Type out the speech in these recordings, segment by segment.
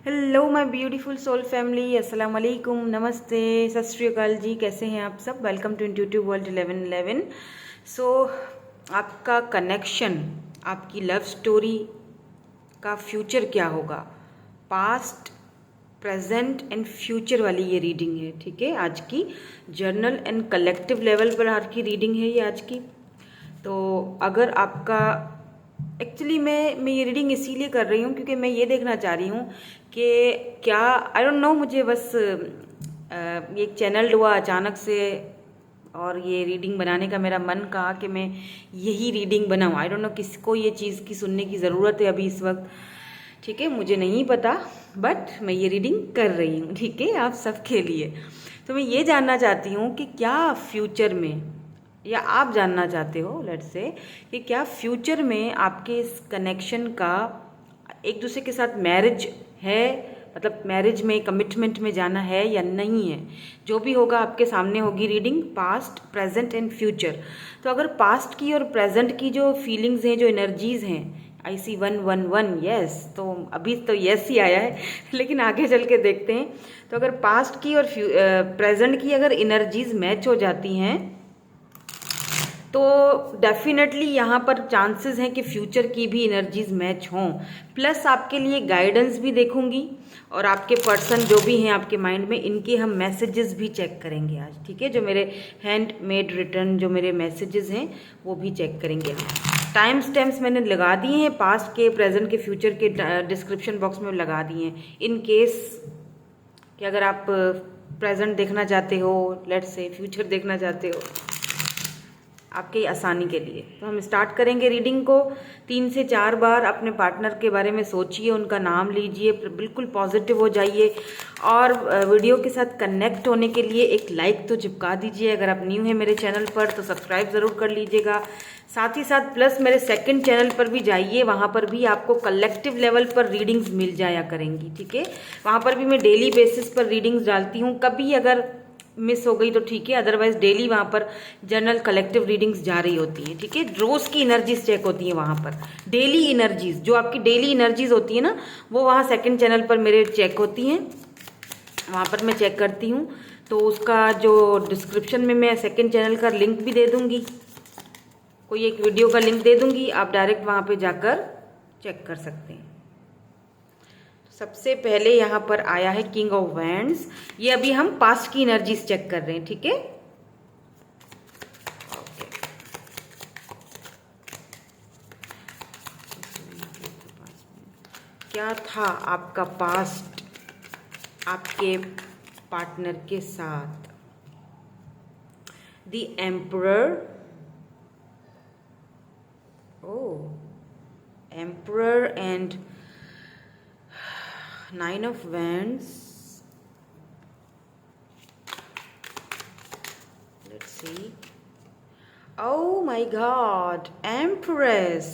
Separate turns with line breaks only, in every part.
Hello my beautiful soul family, अस्सलाम वालेकुम, नमस्ते, सत श्री अकाल जी। कैसे हैं आप सब? Welcome to intuitive world 1111। So आपका कनेक्शन, आपकी लव स्टोरी का फ्यूचर क्या होगा? पास्ट, प्रेजेंट एंड फ्यूचर वाली ये रीडिंग है, ठीक है। आज की जर्नल एंड कलेक्टिव लेवल पर आज की रीडिंग है ये आज की। तो अगर आपका एक्चुअली मैं ये रीडिंग इसीलिए कर रही हूँ क्योंकि मैं ये देखना चाह रही हूँ कि क्या, आई डोंट नो, मुझे बस ये एक चैनल हुआ अचानक से और ये रीडिंग बनाने का मेरा मन कहा कि मैं यही रीडिंग बनाऊँ। आई डोंट नो किसको ये चीज़ की सुनने की ज़रूरत है अभी इस वक्त, ठीक है, मुझे नहीं पता, बट मैं ये रीडिंग कर रही हूँ, ठीक है, आप सबके लिए। तो मैं ये जानना चाहती हूँ कि क्या फ्यूचर में, या आप जानना चाहते हो लेट्स से, कि क्या फ्यूचर में आपके इस कनेक्शन का एक दूसरे के साथ मैरिज है, मतलब मैरिज में कमिटमेंट में जाना है या नहीं है। जो भी होगा आपके सामने होगी reading, past, present and future. तो अगर पास्ट की और प्रेजेंट की जो फीलिंग्स हैं, जो एनर्जीज हैं, आई सी 111, यस, तो अभी तो यस ही आया है लेकिन आगे चल के देखते हैं। तो अगर पास्ट की और प्रेजेंट की अगर एनर्जीज मैच हो जाती हैं तो डेफिनेटली यहाँ पर चांसेस हैं कि फ्यूचर की भी एनर्जीज मैच हों। प्लस आपके लिए गाइडेंस भी देखूंगी और आपके पर्सन जो भी हैं आपके माइंड में, इनके हम मैसेजेस भी चेक करेंगे आज, ठीक है। जो मेरे हैंड मेड रिटर्न जो मेरे मैसेजेस हैं वो भी चेक करेंगे हम। टाइम स्टैम्प्स मैंने लगा दिए हैं, पास्ट के, प्रेजेंट के, फ्यूचर के डिस्क्रिप्शन बॉक्स में लगा दिए हैं, इन केस कि अगर आप प्रेजेंट देखना चाहते हो, लेट्स से फ्यूचर देखना चाहते हो, आपके आसानी के लिए। तो हम स्टार्ट करेंगे रीडिंग को। 3 से 4 बार अपने पार्टनर के बारे में सोचिए, उनका नाम लीजिए, बिल्कुल पॉजिटिव हो जाइए और वीडियो के साथ कनेक्ट होने के लिए एक लाइक तो चिपका दीजिए। अगर आप न्यू हैं मेरे चैनल पर तो सब्सक्राइब ज़रूर कर लीजिएगा। साथ ही साथ प्लस मेरे सेकंड चैनल पर भी जाइए, वहाँ पर भी आपको कलेक्टिव लेवल पर रीडिंग्स मिल जाया करेंगी, ठीक है। वहाँ पर भी मैं डेली बेसिस पर रीडिंग्स डालती हूँ, कभी अगर मिस हो गई तो ठीक है, अदरवाइज डेली वहाँ पर जनरल कलेक्टिव रीडिंग्स जा रही होती है, ठीक है। रोज की एनर्जीज चेक होती है वहाँ पर, डेली एनर्जीज, जो आपकी डेली एनर्जीज होती है ना, वो वहाँ सेकंड चैनल पर मेरे चेक होती हैं, वहाँ पर मैं चेक करती हूँ। तो उसका जो डिस्क्रिप्शन में मैं सेकंड चैनल का लिंक भी दे दूँगी, कोई एक वीडियो का लिंक दे दूँगी, आप डायरेक्ट वहाँ पर जाकर चेक कर सकते हैं। सबसे पहले यहाँ पर आया है किंग ऑफ वैंड्स। ये अभी हम पास्ट की एनर्जीज चेक कर रहे हैं, ठीक है। क्या था आपका पास्ट आपके पार्टनर के साथ? The emperor, emperor and 9 of Wands. Let's see. Oh my God, Empress.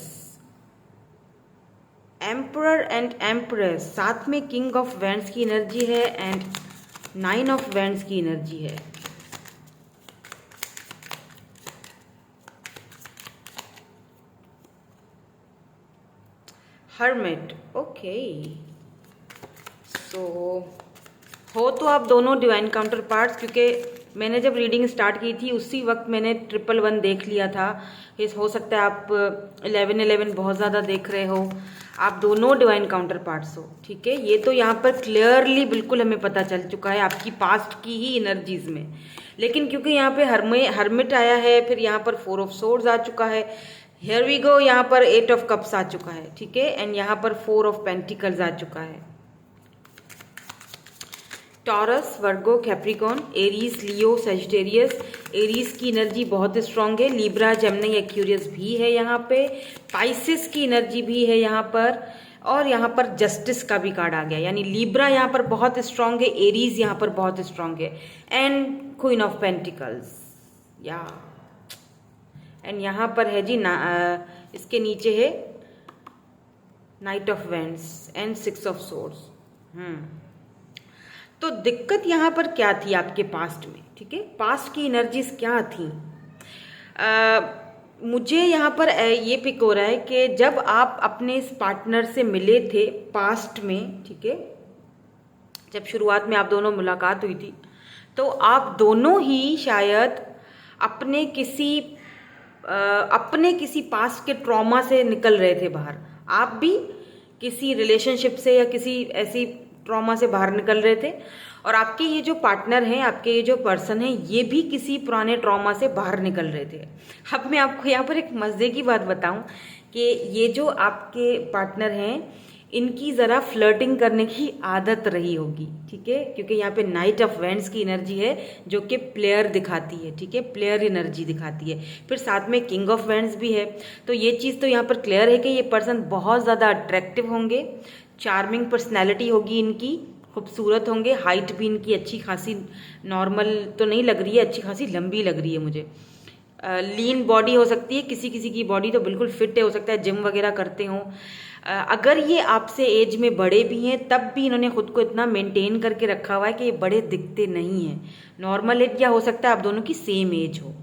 Emperor and Empress, साथ में King of Wands की एनर्जी है एंड 9 of Wands की एनर्जी है। Hermit, okay. हो तो आप दोनों डिवाइन काउंटर पार्ट्स, क्योंकि मैंने जब रीडिंग स्टार्ट की थी उसी वक्त मैंने 111 देख लिया था। ये हो सकता है आप 1111 बहुत ज़्यादा देख रहे हो, आप दोनों डिवाइन काउंटर पार्ट्स हो, ठीक है। ये तो यहाँ पर क्लियरली बिल्कुल हमें पता चल चुका है आपकी पास्ट की ही एनर्जीज में। लेकिन क्योंकि यहाँ पे हर्मिट आया है, फिर यहाँ पर 4 of Swords आ चुका है, हियर वी गो, यहाँ पर 8 of Cups आ चुका है, ठीक है, एंड यहाँ पर 4 of Pentacles आ चुका है। टॉरस, वर्गो, कैप्रिकॉन, एरीज, लियो, सेजिटेरियस। एरीज की एनर्जी बहुत स्ट्रांग है, लिब्रा, जेमिनी, एक्यूरियस भी है यहाँ पे, पाइसिस की एनर्जी भी है यहाँ पर, और यहाँ पर जस्टिस का भी कार्ड आ गया, यानी लिब्रा यहाँ पर बहुत स्ट्रांग है, एरीज यहाँ पर बहुत स्ट्रांग है, एंड क्वीन ऑफ पेंटिकल्स, या एंड यहाँ पर है जी इसके नीचे है night of vends and 6 of Swords। तो दिक्कत यहाँ पर क्या थी आपके पास्ट में, ठीक है, पास्ट की एनर्जीज क्या थी? मुझे यहाँ पर ये पिक हो रहा है कि जब आप अपने इस पार्टनर से मिले थे पास्ट में, ठीक है, जब शुरुआत में आप दोनों मुलाकात हुई थी, तो आप दोनों ही शायद अपने किसी पास्ट के ट्रॉमा से निकल रहे थे बाहर। आप भी किसी रिलेशनशिप से या किसी ऐसी ट्रॉमा से बाहर निकल रहे थे, और आपके ये जो पार्टनर हैं, आपके ये जो पर्सन हैं, ये भी किसी पुराने ट्रॉमा से बाहर निकल रहे थे। अब मैं आपको यहाँ पर एक मज़े की बात बताऊं कि ये जो आपके पार्टनर हैं, इनकी ज़रा फ्लर्टिंग करने की आदत रही होगी, ठीक है, क्योंकि यहाँ पे नाइट ऑफ वेंड्स की एनर्जी है जो कि प्लेयर दिखाती है, ठीक है, प्लेयर एनर्जी दिखाती है। फिर साथ में किंग ऑफ वेंड्स भी है, तो ये चीज़ तो यहाँ पर क्लियर है कि ये पर्सन बहुत ज़्यादा अट्रैक्टिव होंगे, चार्मिंग पर्सनैलिटी होगी इनकी, खूबसूरत होंगे, हाइट भी इनकी अच्छी खासी, नॉर्मल तो नहीं लग रही है, अच्छी खासी लंबी लग रही है मुझे। लीन बॉडी हो सकती है, किसी किसी की बॉडी तो बिल्कुल फिट है, हो सकता है जिम वगैरह करते हों। अगर ये आपसे एज में बड़े भी हैं, तब भी इन्होंने खुद को इतना मेंटेन करके रखा हुआ है कि ये बड़े दिखते नहीं हैं। नॉर्मल एज, या हो सकता है आप दोनों की सेम एज हो,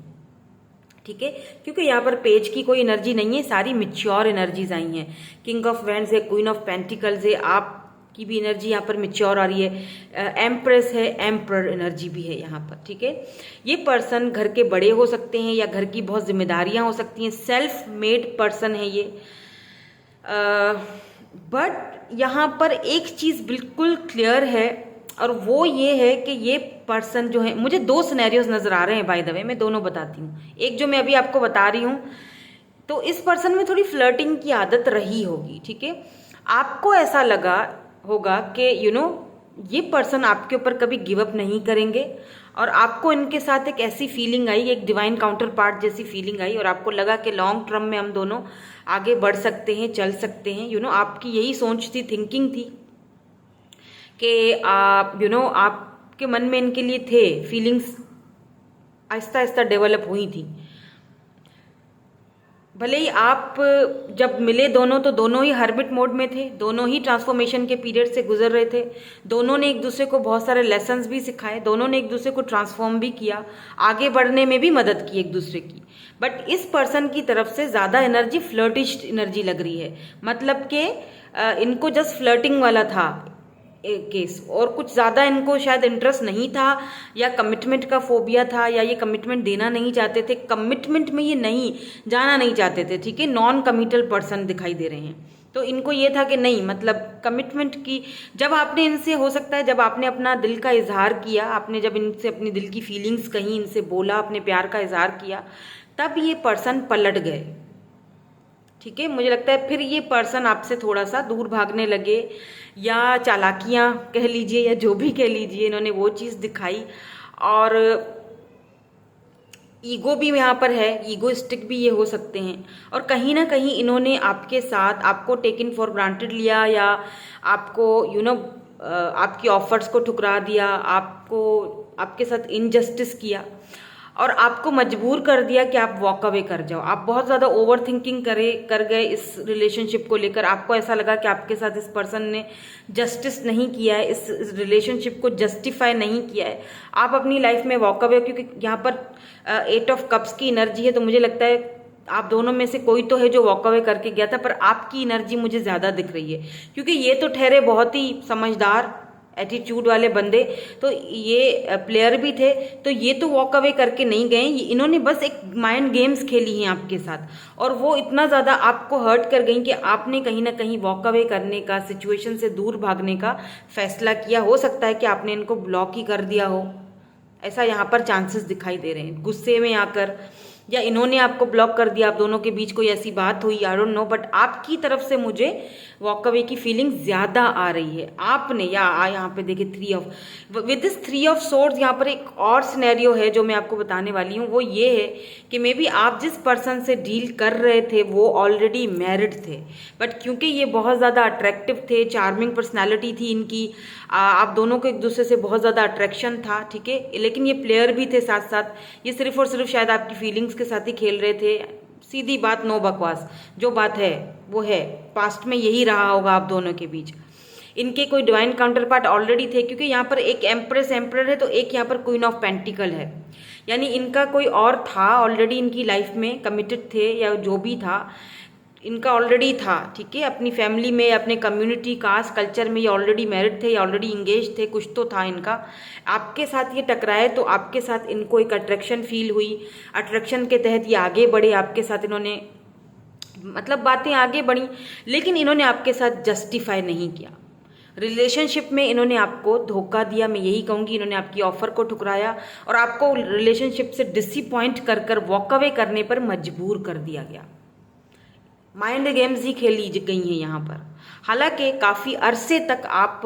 ठीक है, क्योंकि यहाँ पर पेज की कोई एनर्जी नहीं है, सारी मिच्योर एनर्जीज आई हैं। किंग ऑफ वैंड्स है, क्वीन ऑफ पेंटिकल्स है, आप की भी एनर्जी यहाँ पर मिच्योर आ रही है, एम्प्रेस है, एम्पर एनर्जी भी है यहाँ पर, ठीक है। ये पर्सन घर के बड़े हो सकते हैं या घर की बहुत जिम्मेदारियाँ हो सकती हैं, सेल्फ मेड पर्सन है ये। बट यहाँ पर एक चीज़ बिल्कुल क्लियर है, और वो ये है कि ये पर्सन जो है, मुझे दो सिनेरियोज नज़र आ रहे हैं, बाय द वे मैं दोनों बताती हूँ। एक जो मैं अभी आपको बता रही हूँ, तो इस पर्सन में थोड़ी फ्लर्टिंग की आदत रही होगी, ठीक है। आपको ऐसा लगा होगा कि ये पर्सन आपके ऊपर कभी गिव अप नहीं करेंगे, और आपको इनके साथ एक ऐसी फीलिंग आई, एक डिवाइन काउंटर पार्ट जैसी फीलिंग आई, और आपको लगा कि लॉन्ग टर्म में हम दोनों आगे बढ़ सकते हैं, चल सकते हैं। आपकी यही सोच थी, थिंकिंग थी कि आप आपके मन में इनके लिए थे, फीलिंग्स आहिस्ता आहिस्ता डेवलप हुई थी। भले ही आप जब मिले दोनों, तो दोनों ही हर्बिट मोड में थे, दोनों ही ट्रांसफॉर्मेशन के पीरियड से गुजर रहे थे, दोनों ने एक दूसरे को बहुत सारे लेसन्स भी सिखाए, दोनों ने एक दूसरे को ट्रांसफॉर्म भी किया, आगे बढ़ने में भी मदद की एक दूसरे की। बट इस पर्सन की तरफ से ज़्यादा एनर्जी फ्लर्टिश एनर्जी लग रही है, मतलब कि इनको जस्ट फ्लर्टिंग वाला था केस, और कुछ ज़्यादा इनको शायद इंटरेस्ट नहीं था, या कमिटमेंट का फोबिया था, या ये कमिटमेंट देना नहीं चाहते थे, कमिटमेंट में ये नहीं जाना नहीं चाहते थे, ठीक है। नॉन कमिटल पर्सन दिखाई दे रहे हैं, तो इनको ये था कि नहीं, मतलब कमिटमेंट की, जब आपने इनसे, हो सकता है जब आपने अपना दिल का इजहार किया, आपने जब इनसे अपनी दिल की फीलिंग्स कहीं, इनसे बोला, अपने प्यार का इजहार किया, तब ये पर्सन पलट गए, ठीक है। मुझे लगता है फिर ये पर्सन आपसे थोड़ा सा दूर भागने लगे, या चालाकियाँ कह लीजिए, या जो भी कह लीजिए, इन्होंने वो चीज़ दिखाई। और ईगो भी यहाँ पर है, ईगोइस्टिक भी ये हो सकते हैं, और कहीं ना कहीं इन्होंने आपके साथ, आपको टेकन फॉर ग्रांटेड लिया, या आपको आपकी ऑफर्स को ठुकरा दिया, आपके साथ इनजस्टिस किया, और आपको मजबूर कर दिया कि आप वॉक अवे कर जाओ। आप बहुत ज़्यादा ओवर थिंकिंग कर गए इस रिलेशनशिप को लेकर। आपको ऐसा लगा कि आपके साथ इस पर्सन ने जस्टिस नहीं किया है, इस रिलेशनशिप को जस्टिफाई नहीं किया है। आप अपनी लाइफ में वॉक अवे, क्योंकि यहाँ पर 8 ऑफ कप्स की एनर्जी है, तो मुझे लगता है आप दोनों में से कोई तो है जो वॉक अवे करके गया था, पर आपकी एनर्जी मुझे ज़्यादा दिख रही है, क्योंकि ये तो ठहरे बहुत ही समझदार एटीट्यूड वाले बंदे, तो ये प्लेयर भी थे, तो ये तो वॉक अवे करके नहीं गए, इन्होंने बस एक माइंड गेम्स खेली हैं आपके साथ, और वो इतना ज़्यादा आपको हर्ट कर गई कि आपने कहीं ना कहीं वॉक अवे करने का, सिचुएशन से दूर भागने का फैसला किया। हो सकता है कि आपने इनको ब्लॉक ही कर दिया हो, ऐसा यहाँ पर चांसेस दिखाई दे रहे हैं, गुस्से में आकर, या इन्होंने आपको ब्लॉक कर दिया, आप दोनों के बीच कोई ऐसी बात हुई, आई डोंट नो, बट आपकी तरफ से मुझे वॉक अवे की फीलिंग ज़्यादा आ रही है। आपने यहाँ पे देखिए 3 of, with this 3 of swords, यहाँ पर एक और सिनेरियो है जो मैं आपको बताने वाली हूँ, वो ये है कि मे बी आप जिस पर्सन से डील कर रहे थे वो ऑलरेडी मैरिड थे, बट क्योंकि ये बहुत ज़्यादा अट्रैक्टिव थे, चार्मिंग पर्सनैलिटी थी इनकी, आप दोनों को एक दूसरे से बहुत ज़्यादा अट्रैक्शन था, ठीक है, लेकिन ये प्लेयर भी थे साथ साथ, ये सिर्फ और सिर्फ शायद आपकी फीलिंग्स के साथ ही खेल रहे थे। सीधी बात, नो बकवास, जो बात है वो है, पास्ट में यही रहा होगा आप दोनों के बीच। इनके कोई डिवाइन काउंटर पार्ट ऑलरेडी थे, क्योंकि यहाँ पर एक एम्प्रेस एम्परर है, तो एक यहाँ पर क्वीन ऑफ पेंटिकल है, यानी इनका कोई और था ऑलरेडी इनकी लाइफ में, कमिटेड थे या जो भी था। इनका ऑलरेडी था, ठीक है, अपनी फैमिली में, अपने कम्युनिटी, कास्ट, कल्चर में ये ऑलरेडी मैरिड थे, ये ऑलरेडी इंगेज थे, कुछ तो था इनका। आपके साथ ये टकराए तो आपके साथ इनको एक अट्रैक्शन फील हुई, अट्रैक्शन के तहत ये आगे बढ़े, आपके साथ इन्होंने मतलब बातें आगे बढ़ी, लेकिन इन्होंने आपके साथ जस्टिफाई नहीं किया। रिलेशनशिप में इन्होंने आपको धोखा दिया, मैं यही कहूँगी, इन्होंने आपकी ऑफर को ठुकराया और आपको रिलेशनशिप से डिसअपॉइंट कर कर वॉक अवे करने पर मजबूर कर दिया गया। माइंड गेम्स ही खेली गई हैं यहाँ पर। हालांकि काफ़ी अरसे तक आप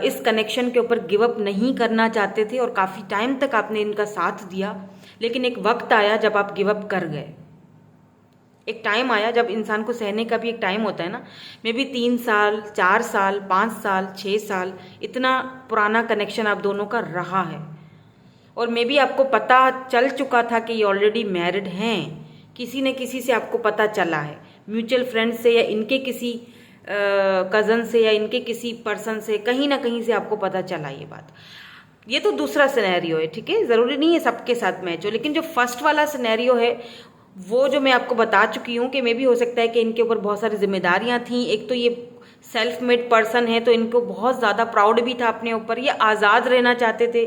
इस कनेक्शन के ऊपर गिव अप नहीं करना चाहते थे और काफ़ी टाइम तक आपने इनका साथ दिया, लेकिन एक वक्त आया जब आप गिव अप कर गए। एक टाइम आया जब इंसान को सहने का भी एक टाइम होता है ना, मे बी 3 साल, 4 साल, 5 साल, 6 साल, इतना पुराना कनेक्शन आप दोनों का रहा है और मे बी आपको पता चल चुका था कि ये ऑलरेडी मैरिड हैं, किसी न किसी से आपको पता चला है, म्यूचुअल फ्रेंड से या इनके किसी कज़न से या इनके किसी पर्सन से, कहीं ना कहीं से आपको पता चला ये बात। ये तो दूसरा सिनेरियो है, ठीक है, ज़रूरी नहीं है सबके साथ मैच हो, लेकिन जो फर्स्ट वाला सिनेरियो है वो जो मैं आपको बता चुकी हूँ कि मे भी हो सकता है कि इनके ऊपर बहुत सारी जिम्मेदारियाँ थीं। एक तो ये सेल्फ मेड पर्सन है तो इनको बहुत ज़्यादा प्राउड भी था अपने ऊपर, ये आज़ाद रहना चाहते थे,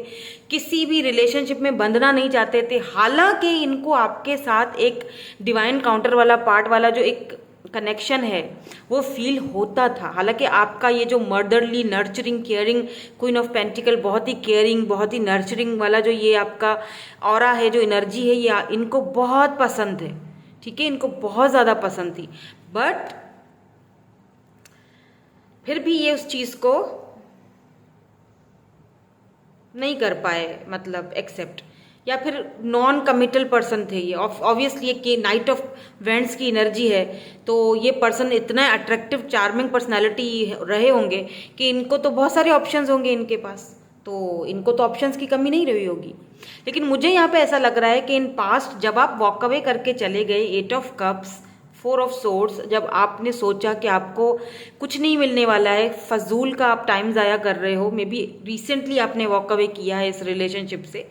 किसी भी रिलेशनशिप में बंधना नहीं चाहते थे। हालांकि इनको आपके साथ एक डिवाइन काउंटर वाला पार्ट वाला जो एक कनेक्शन है वो फील होता था। हालांकि आपका ये जो motherly, nurturing, caring, queen of pentacle, बहुत ही केयरिंग, बहुत ही नर्चरिंग वाला जो ये आपका ऑरा है, जो एनर्जी है, ये इनको बहुत पसंद है, ठीक है, इनको बहुत ज़्यादा पसंद थी। बट फिर भी ये उस चीज़ को नहीं कर पाए, मतलब एक्सेप्ट, या फिर नॉन कमिटल पर्सन थे ये। ऑब्वियसली कि नाइट ऑफ वेंट्स की एनर्जी है तो ये पर्सन इतना अट्रैक्टिव, चार्मिंग पर्सनालिटी रहे होंगे कि इनको तो बहुत सारे ऑप्शंस होंगे इनके पास, तो इनको तो ऑप्शंस की कमी नहीं रही होगी। लेकिन मुझे यहाँ पे ऐसा लग रहा है कि इन पास्ट जब आप वॉक अवे करके चले गए, 8 ऑफ कप्स, 4 ऑफ सोर्ड्स, जब आपने सोचा कि आपको कुछ नहीं मिलने वाला है, फजूल का आप टाइम ज़ाया कर रहे हो, मे बी रिसेंटली आपने वॉक अवे किया है इस रिलेशनशिप से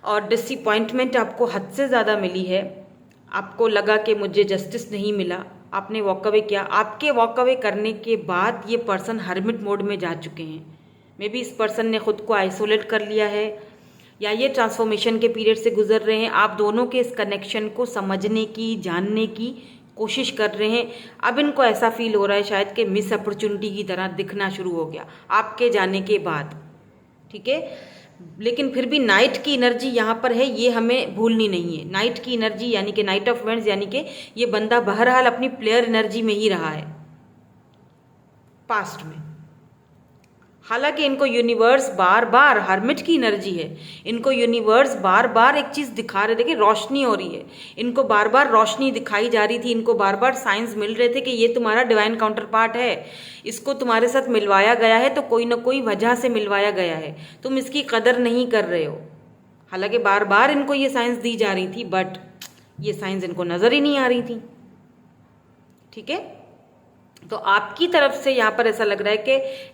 और डिसअपॉइंटमेंट आपको हद से ज़्यादा मिली है, आपको लगा कि मुझे जस्टिस नहीं मिला, आपने वॉक अवे किया। आपके वॉक अवे करने के बाद ये पर्सन हर्मिट मोड में जा चुके हैं। मे बी इस पर्सन ने खुद को आइसोलेट कर लिया है या ये ट्रांसफॉर्मेशन के पीरियड से गुजर रहे हैं। आप दोनों के इस कनेक्शन को समझने की, जानने की कोशिश कर रहे हैं। अब इनको ऐसा फील हो रहा है शायद कि मिस अपॉर्चुनिटी की तरह दिखना शुरू हो गया आपके जाने के बाद, ठीक है। लेकिन फिर भी नाइट की एनर्जी यहाँ पर है, ये हमें भूलनी नहीं है। नाइट की एनर्जी यानी कि नाइट ऑफ वेंट्स, यानी कि ये बंदा बहरहाल अपनी प्लेयर एनर्जी में ही रहा है पास्ट में। हालांकि इनको यूनिवर्स बार बार, हर्मिट की एनर्जी है, इनको यूनिवर्स बार बार एक चीज़ दिखा रहे थे कि रोशनी हो रही है, इनको बार बार रोशनी दिखाई जा रही थी, इनको बार बार साइंस मिल रहे थे कि ये तुम्हारा डिवाइन काउंटर पार्ट है, इसको तुम्हारे साथ मिलवाया गया है, तो कोई ना कोई वजह से मिलवाया गया है, तुम इसकी कदर नहीं कर रहे हो। हालांकि बार बार इनको ये साइंस दी जा रही थी, बट ये साइंस इनको नज़र ही नहीं आ रही थी, ठीक है। तो आपकी तरफ से यहाँ पर ऐसा लग रहा है कि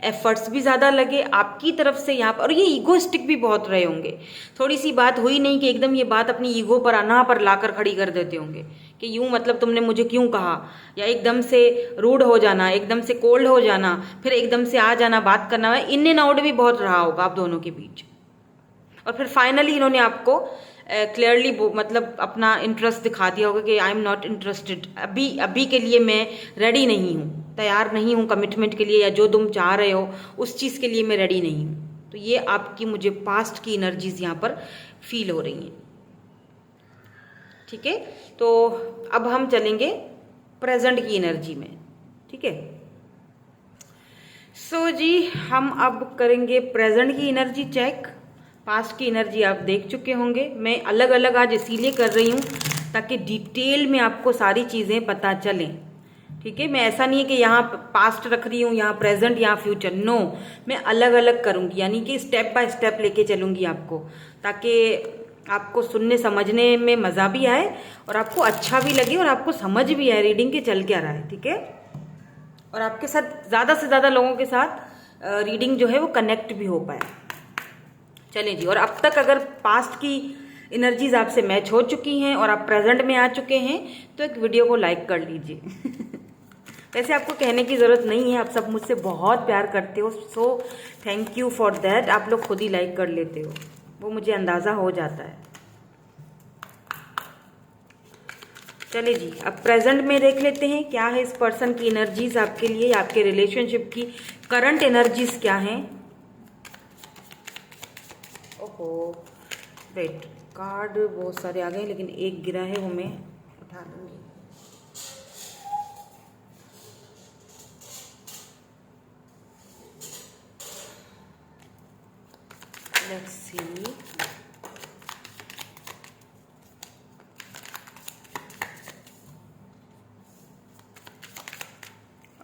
एफर्ट्स भी ज़्यादा लगे आपकी तरफ से यहाँ पर, और ये ईगोस्टिक भी बहुत रहे होंगे। थोड़ी सी बात हुई नहीं कि एकदम ये बात अपनी ईगो पर, अना पर लाकर खड़ी कर देते होंगे कि यूँ मतलब तुमने मुझे क्यों कहा, या एकदम से रूड हो जाना, एकदम से कोल्ड हो जाना, फिर एकदम से आ जाना, बात करना, इन एंड आउट भी बहुत रहा होगा आप दोनों के बीच। और फिर फाइनली इन्होंने आपको क्लियरली मतलब अपना इंटरेस्ट दिखा दिया होगा कि आई एम नॉट इंटरेस्टेड, अभी के लिए मैं रेडी नहीं हूँ, तैयार नहीं हूँ कमिटमेंट के लिए, या जो तुम चाह रहे हो उस चीज़ के लिए मैं रेडी नहीं हूँ। तो ये आपकी मुझे पास्ट की एनर्जीज यहाँ पर फील हो रही हैं, ठीक है। तो अब हम चलेंगे प्रेजेंट की एनर्जी में, ठीक है। सो जी, हम अब करेंगे प्रेजेंट की एनर्जी चेक। पास्ट की एनर्जी आप देख चुके होंगे, मैं अलग अलग आज इसीलिए कर रही हूँ ताकि डिटेल में आपको सारी चीज़ें पता चलें, ठीक है। मैं ऐसा नहीं है कि यहाँ पास्ट रख रही हूँ, यहाँ प्रेजेंट, यहाँ फ्यूचर, नो, मैं अलग अलग करूँगी, यानी कि स्टेप बाय स्टेप लेके चलूँगी आपको, ताकि आपको सुनने समझने में मज़ा भी आए और आपको अच्छा भी लगे और आपको समझ भी आए रीडिंग के चल क्या रहा है, ठीक है। और आपके साथ ज़्यादा से ज़्यादा लोगों के साथ रीडिंग जो है वो कनेक्ट भी हो पाए। चलें जी, और अब तक अगर पास्ट की एनर्जीज आपसे मैच हो चुकी हैं और आप प्रेजेंट में आ चुके हैं, तो एक वीडियो को लाइक कर लीजिए। वैसे आपको कहने की ज़रूरत नहीं है, आप सब मुझसे बहुत प्यार करते हो, so thank you for that. आप लोग खुद ही लाइक कर लेते हो, वो मुझे अंदाज़ा हो जाता है। चलिए जी, अब प्रेजेंट में देख लेते हैं क्या है इस पर्सन की एनर्जीज आपके लिए, आपके रिलेशनशिप की करंट एनर्जीज क्या हैं। ओहो वेट, कार्ड बहुत सारे आ गए लेकिन एक गिरा है, वो मैं उठा लूँगी। Let's see.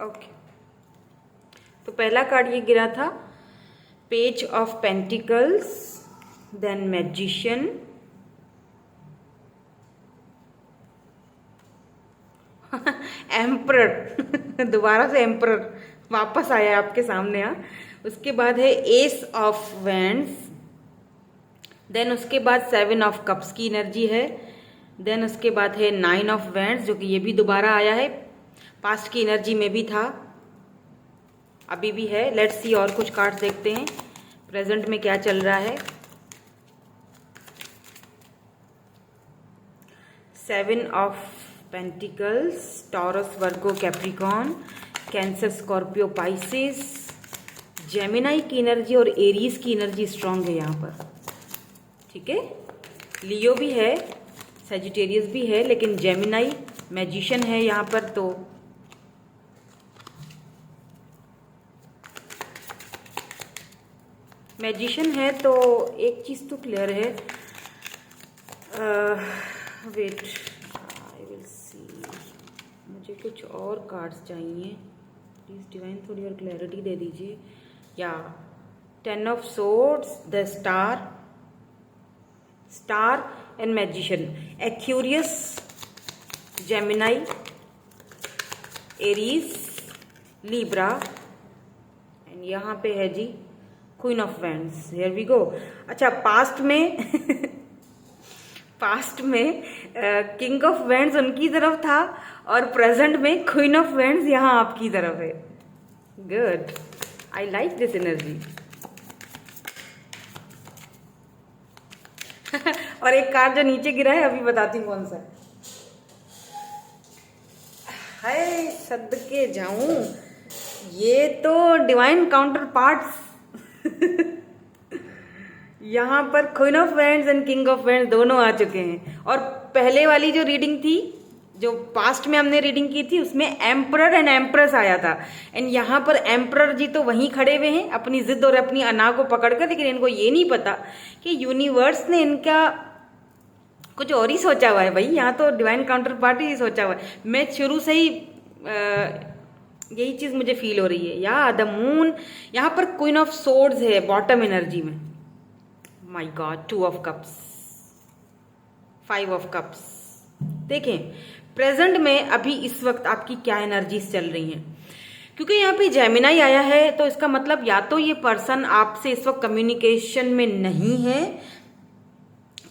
ओके, तो पहला कार्ड ये गिरा था page of pentacles, then magician, emperor. दोबारा से एम्परर वापस आया आपके सामने। उसके बाद है एस ऑफ वैंड्स, देन उसके बाद 7 ऑफ कप्स की एनर्जी है, देन उसके बाद है 9 ऑफ वैंड्स, जो कि ये भी दोबारा आया है, पास्ट की एनर्जी में भी था, अभी भी है। लेट्स सी और कुछ कार्ड्स देखते हैं प्रेजेंट में क्या चल रहा है। 7 of pentacles, taurus, Virgo, Capricorn, cancer, Scorpio, Pisces, Gemini की एनर्जी और एरीज की एनर्जी स्ट्रांग है यहाँ पर, ठीक है। लियो भी है, सेजिटेरियस भी है, लेकिन जेमिनाई, मैजिशियन है यहाँ पर। तो मैजिशियन है तो एक चीज़ तो क्लियर है, वेट आई विल सी, मुझे कुछ और कार्ड्स चाहिए, प्लीज़ डिवाइन थोड़ी और क्लैरिटी दे दीजिए। या 10 of swords, the star, star and magician, Aquarius, Gemini, Aries, Libra, and यहाँ पे है जी queen of wands. Here we go. अच्छा, पास्ट में पास्ट में किंग ऑफ वैंड्स उनकी तरफ था और प्रेजेंट में क्वीन ऑफ वैंड्स यहाँ आपकी तरफ है। Good, I like this energy. और एक कार्ड जो नीचे गिरा है अभी बताती हूँ कौन सा है। सदके जाऊं, ये तो डिवाइन काउंटर पार्ट्स। यहाँ पर queen of wands and king of wands दोनों आ चुके हैं। और पहले वाली जो रीडिंग थी, जो पास्ट में हमने रीडिंग की थी, उसमें एम्परर एंड एम्प्रेस आया था। एंड यहाँ पर एम्परर जी तो वहीं खड़े हुए हैं अपनी जिद और अपनी अना को पकड़कर, लेकिन इनको ये नहीं पता कि यूनिवर्स ने इनका कुछ और ही सोचा हुआ है। भाई यहाँ तो डिवाइन काउंटर पार्ट ही सोचा हुआ है। मैं शुरू से ही यही चीज़ मुझे फील हो रही है। या द मून, यहाँ पर क्वीन ऑफ सोर्ड्स है बॉटम एनर्जी में। My God, 2 of cups, 5 of cups. देखें प्रेजेंट में अभी इस वक्त आपकी क्या एनर्जीज चल रही हैं, क्योंकि यहाँ पे जेमिनाई आया है, तो इसका मतलब या तो ये पर्सन आपसे इस वक्त कम्युनिकेशन में नहीं है,